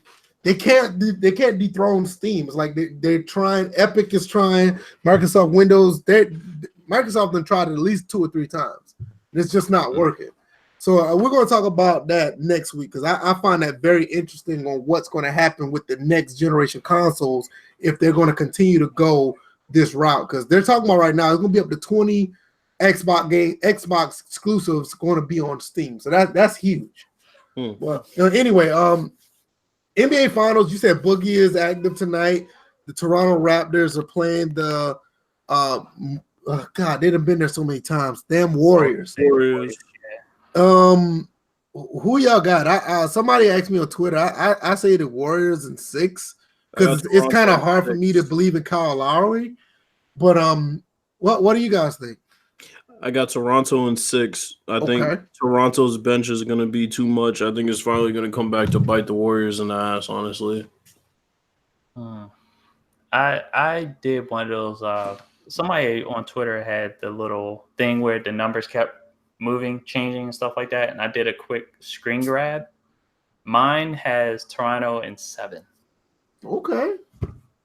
they can't dethrone Steam. It's like they're trying. Epic is trying. Microsoft Windows. Microsoft has tried it at least 2 or 3 times. It's just not working. So we're going to talk about that next week because I find that very interesting on what's going to happen with the next generation consoles if they're going to continue to go this route. Because they're talking about right now it's going to be up to 20 Xbox exclusives going to be on Steam. So that's huge. Well, anyway, NBA Finals. You said Boogie is active tonight. The Toronto Raptors are playing the God, they've been there so many times. Damn Warriors. Who y'all got? Somebody asked me on Twitter. I say the Warriors in 6 because it's kind of hard for me to believe in Kyle Lowry. But what do you guys think? I got Toronto in 6. I think Toronto's bench is going to be too much. I think it's finally going to come back to bite the Warriors in the ass, honestly. I did one of those. Somebody on Twitter had the little thing where the numbers kept moving, changing, and stuff like that, and I did a quick screen grab. Mine has Toronto in 7. Okay.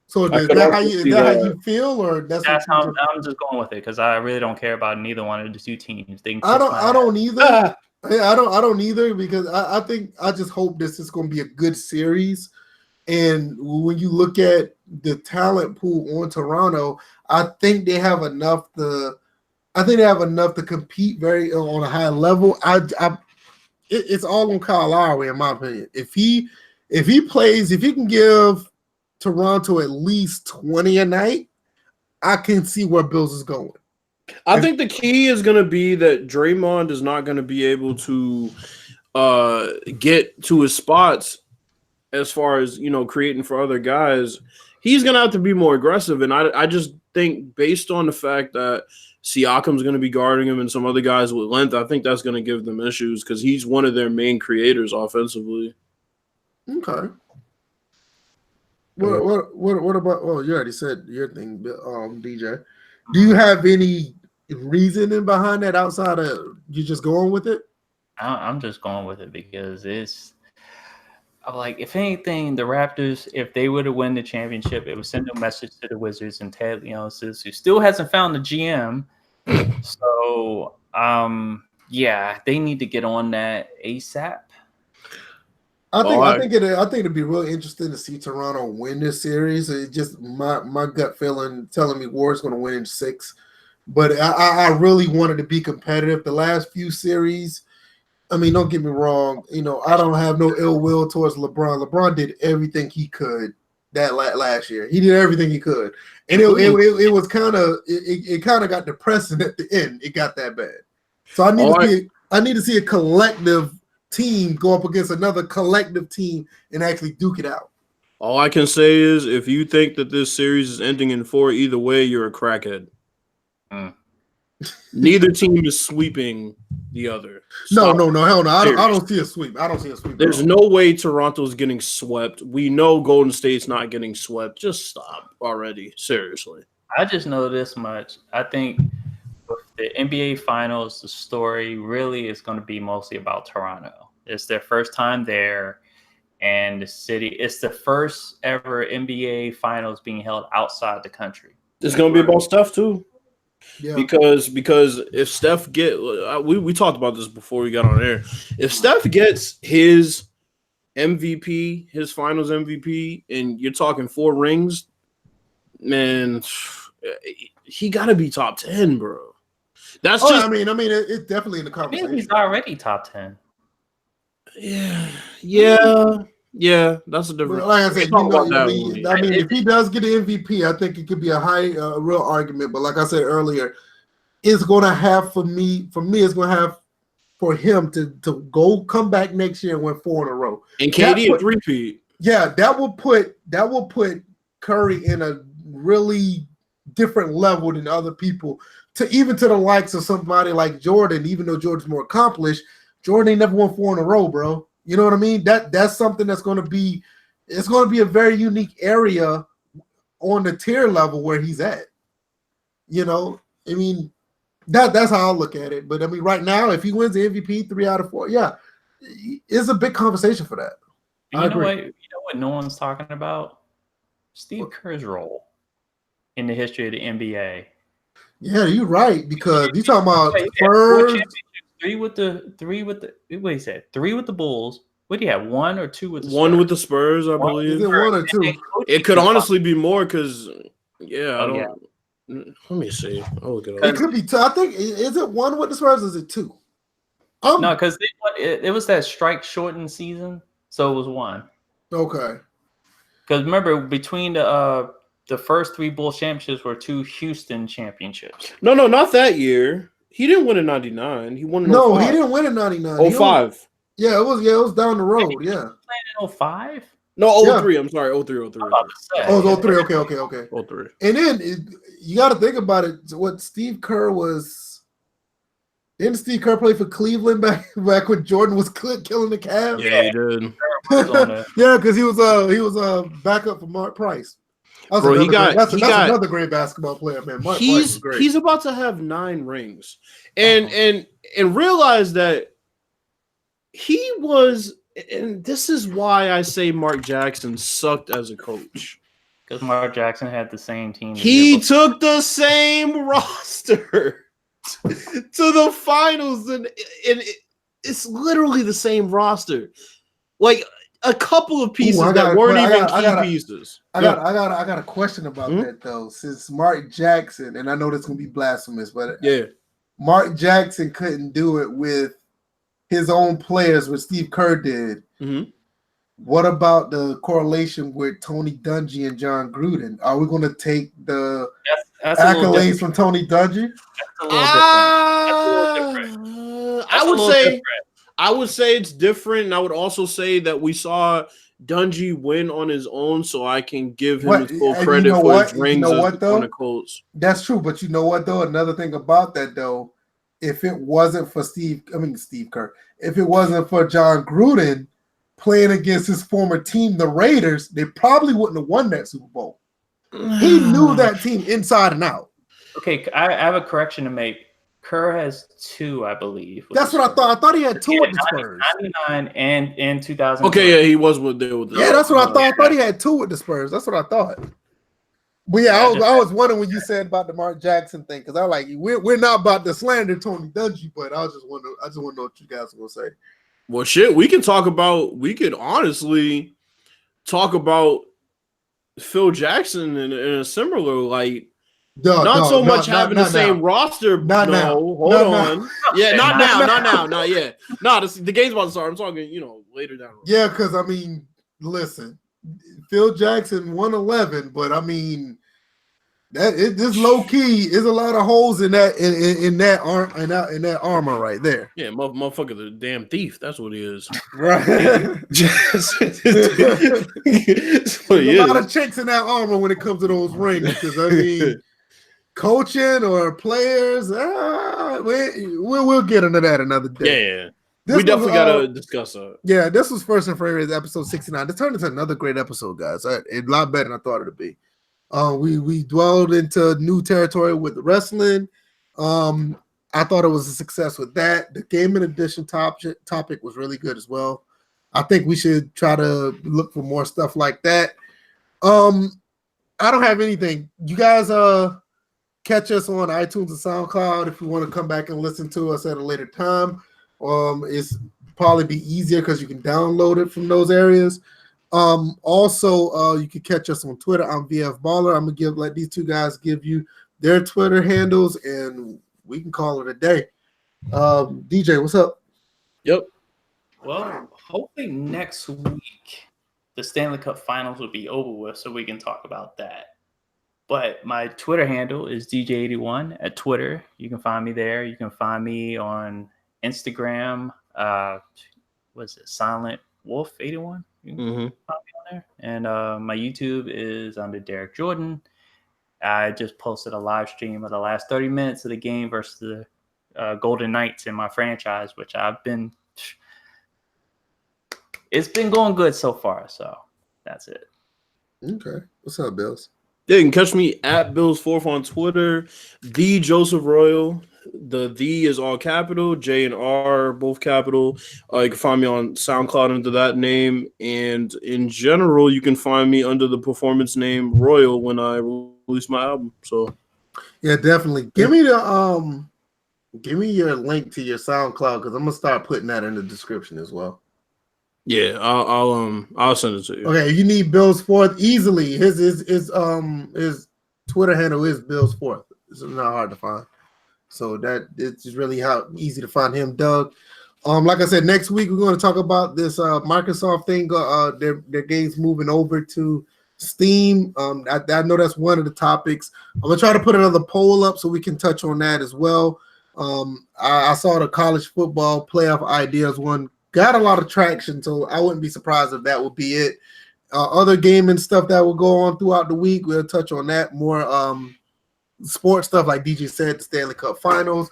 So is that how you feel, or that's how I'm just going with it because I really don't care about neither one of the 2 teams. I don't either. I don't either because I think I just hope this is going to be a good series. And when you look at the talent pool on Toronto, I think they have enough to compete very on a high level. It's all on Kyle Lowry in my opinion. If he can give Toronto at least 20 a night, I can see where Bills is going. I think the key is going to be that Draymond is not going to be able to get to his spots as far as, creating for other guys. He's going to have to be more aggressive. And I just think based on the fact that Siakam's going to be guarding him and some other guys with length, I think that's going to give them issues because he's one of their main creators offensively. Okay. What about? Oh, you already said your thing, DJ. Do you have any reasoning behind that outside of you just going with it? I'm just going with it because I'm like, if anything, the Raptors, if they were to win the championship, it would send a message to the Wizards and Ted Leonsis, who still hasn't found the GM. So, they need to get on that ASAP. I think it'd be really interesting to see Toronto win this series. It just my gut feeling telling me Warriors going to win in 6, but I really wanted to be competitive. The last few series, I mean, don't get me wrong. I don't have no ill will towards LeBron. LeBron did everything he could that last year. He did everything he could, and it was kind of got depressing at the end. It got that bad. So I need to see a collective team go up against another collective team and actually duke it out. All I can say is if you think that this series is ending in 4 either way, you're a crackhead. Neither team is sweeping the other. No, hell no. I don't see a sweep. There's no way Toronto's getting swept. We know Golden State's not getting swept. Just stop already. Seriously. I just know this much. I think with the NBA Finals, the story really is going to be mostly about Toronto. It's their first time there, and it's the first ever NBA Finals being held outside the country. It's going to be about Steph too. Yeah. Because if Steph we talked about this before we got on air. If Steph gets his MVP, his Finals MVP, and you're talking 4 rings, man, he got to be top 10, bro. That's just. I mean, it's definitely in the conversation. I think he's already top 10. Yeah. That's a different. Like I said, if he does get an MVP, I think it could be a real argument. But like I said earlier, it's going to have for me, it's going to have for him to come back next year and win 4 in a row. And KD a 3-peat. Yeah, that will put Curry in a really different level than other people. To the likes of somebody like Jordan, even though Jordan's more accomplished, Jordan ain't never won 4 in a row, bro. You know what I mean? That's something that's going to be. It's going to be a very unique area on the tier level where he's at. You know, I mean, that's how I look at it. But I mean, right now, if he wins the MVP 3 out of 4, yeah, it's a big conversation for that. You know what no one's talking about? Steve Kerr's role in the history of the NBA. Yeah, you're right, because you're talking about Spurs. 3 with the what he said? 3 with the Bulls. What do you have? 1 or 2 with the Spurs? 1 with the Spurs, I believe. Is it 1 or 2? It could honestly be more because Let me see. I'll look it up. It could be 2. I think is it 1 with the Spurs? Or is it 2? No, because it was that strike shortened season, so it was 1. Okay. Because remember, between the first 3 Bulls championships were 2 Houston championships. No, not that year. He didn't win in 99. He won in 05. He didn't win in 99. 05. Yeah, it was down the road. Yeah. Playing in 05? No, 03. I'm sorry, 03. Oh, it's 03. Okay. 03. And then you got to think about it. What Steve Kerr was. Didn't Steve Kerr play for Cleveland back when Jordan was killing the Cavs? Yeah, he did. Yeah, because he was backup for Mark Price. That's another great basketball player, man. Mark Price is great. He's about to have 9 rings, and realize that he was. And this is why I say Mark Jackson sucked as a coach. Because Mark Jackson had the same team. He took the same roster to the finals, and it's literally the same roster. Like a couple of pieces that weren't even key pieces. I got a question about that though. Since Mark Jackson, and I know this is gonna be blasphemous, but Mark Jackson couldn't do it with his own players, what Steve Kerr did. Mm-hmm. What about the correlation with Tony Dungy and John Gruden? Are we going to take the accolades from Tony Dungy? That's a little different. I would say it's different, and I would also say that we saw Dungy win on his own, so I can give him his full credit for his rings on the Colts. That's true, but you know what though? Another thing about that though, if it wasn't for Steve Kerr, if it wasn't for John Gruden playing against his former team, the Raiders, they probably wouldn't have won that Super Bowl. He knew that team inside and out. Okay, I have a correction to make. Kerr has 2, I believe. That's what I thought. I thought he had 2 with the Spurs. 99 and in 2000. Okay, yeah, he was with the Yeah, that's what I thought. I thought he had 2 with the Spurs. That's what I thought. But yeah, I was wondering when you said about the Mark Jackson thing, because I like we're not about to slander Tony Dungy, but I just want to know what you guys are gonna say. Well, shit, we could honestly talk about Phil Jackson in a similar light. Not having the same roster. Hold on. Yeah, not now, not yet. No, the game's about to start. I'm talking, later down the road. Yeah, because I mean, listen. Phil Jackson 111, but I mean this low key is a lot of holes in that armor right there. Yeah, motherfucker, the damn thief. That's what he is. Right. A lot of checks in that armor when it comes to those rings. Because I mean, coaching or players, we'll get into that another day. Yeah. We definitely got to discuss that. Yeah, this was First and Framerates episode 69. This turned into another great episode, guys. A lot better than I thought it would be. We dwelled into new territory with wrestling. I thought it was a success with that. The gaming edition topic was really good as well. I think we should try to look for more stuff like that. I don't have anything. You guys catch us on iTunes and SoundCloud if you want to come back and listen to us at a later time. It's probably be easier because you can download it from those areas. Also, you can catch us on Twitter. I'm VF Baller. I'm gonna let these two guys give you their Twitter handles, and we can call it a day. DJ, what's up? Yep. Well, hopefully next week the Stanley Cup Finals will be over with, so we can talk about that. But my Twitter handle is DJ81 at Twitter. You can find me there. You can find me on Instagram. What's it? Silent Wolf 81. You can find me on there. And my YouTube is under Derek Jordan. I just posted a live stream of the last 30 minutes of the game versus the Golden Knights in my franchise, which it's been going good so far. So that's it. Okay. What's up, Bills? Yeah, you can catch me at Bills4 on Twitter. The Joseph Royal. The is all capital. J and R both capital. You can find me on SoundCloud under that name. And in general, you can find me under the performance name Royal when I release my album. So yeah, definitely. Give me your link to your SoundCloud because I'm gonna start putting that in the description as well. Yeah, I'll send it to you. Okay, you need Bill's Fourth easily. His Twitter handle is Bill's Fourth. It's not hard to find. So that it's really easy to find him, Doug. Like I said, next week we're going to talk about this Microsoft thing. Their games moving over to Steam. I know that's one of the topics. I'm gonna try to put another poll up so we can touch on that as well. I saw the college football playoff ideas one. Got a lot of traction, so I wouldn't be surprised if that would be it. Other gaming stuff that will go on throughout the week, we'll touch on that more. Sports stuff, like DJ said, the Stanley Cup Finals,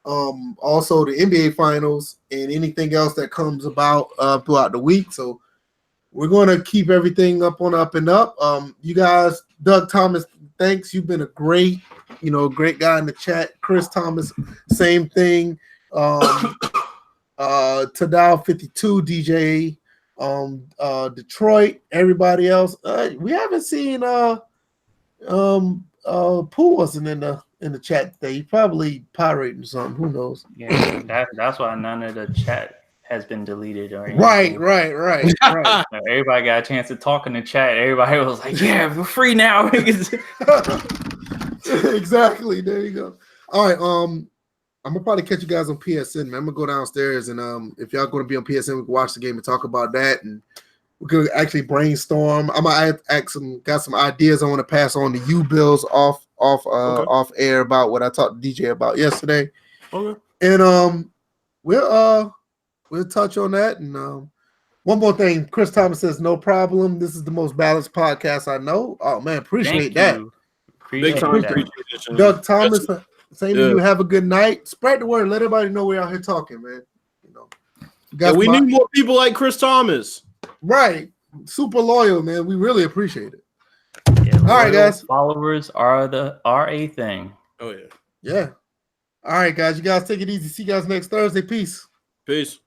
also the NBA Finals, and anything else that comes about throughout the week. So we're going to keep everything up and up. You guys, Doug Thomas, thanks. You've been a great guy in the chat. Chris Thomas, same thing. Tadal 52 DJ, Detroit, everybody else. We haven't seen Pooh wasn't in the chat today. He probably pirating something. Who knows? Yeah, that's why none of the chat has been deleted or anything. Right. Everybody got a chance to talk in the chat. Everybody was like, "Yeah, we're free now." Exactly. There you go. All right. I'm gonna probably catch you guys on PSN, man. I'm gonna go downstairs and if y'all gonna be on PSN, we can watch the game and talk about that, and we could actually brainstorm. I might got some ideas I want to pass on to you, Bills, off air about what I talked to DJ about yesterday. Okay. And we'll touch on that. And one more thing, Chris Thomas says no problem. This is the most balanced podcast I know. Oh man, appreciate that. Big time appreciation. Doug Thomas. Same to you. Have a good night. Spread the word. Let everybody know we're out here talking, man. We need more people like Chris Thomas. Right. Super loyal, man. We really appreciate it. Yeah, all right, guys. Followers are a thing. Oh yeah. Yeah. All right, guys. You guys take it easy. See you guys next Thursday. Peace. Peace.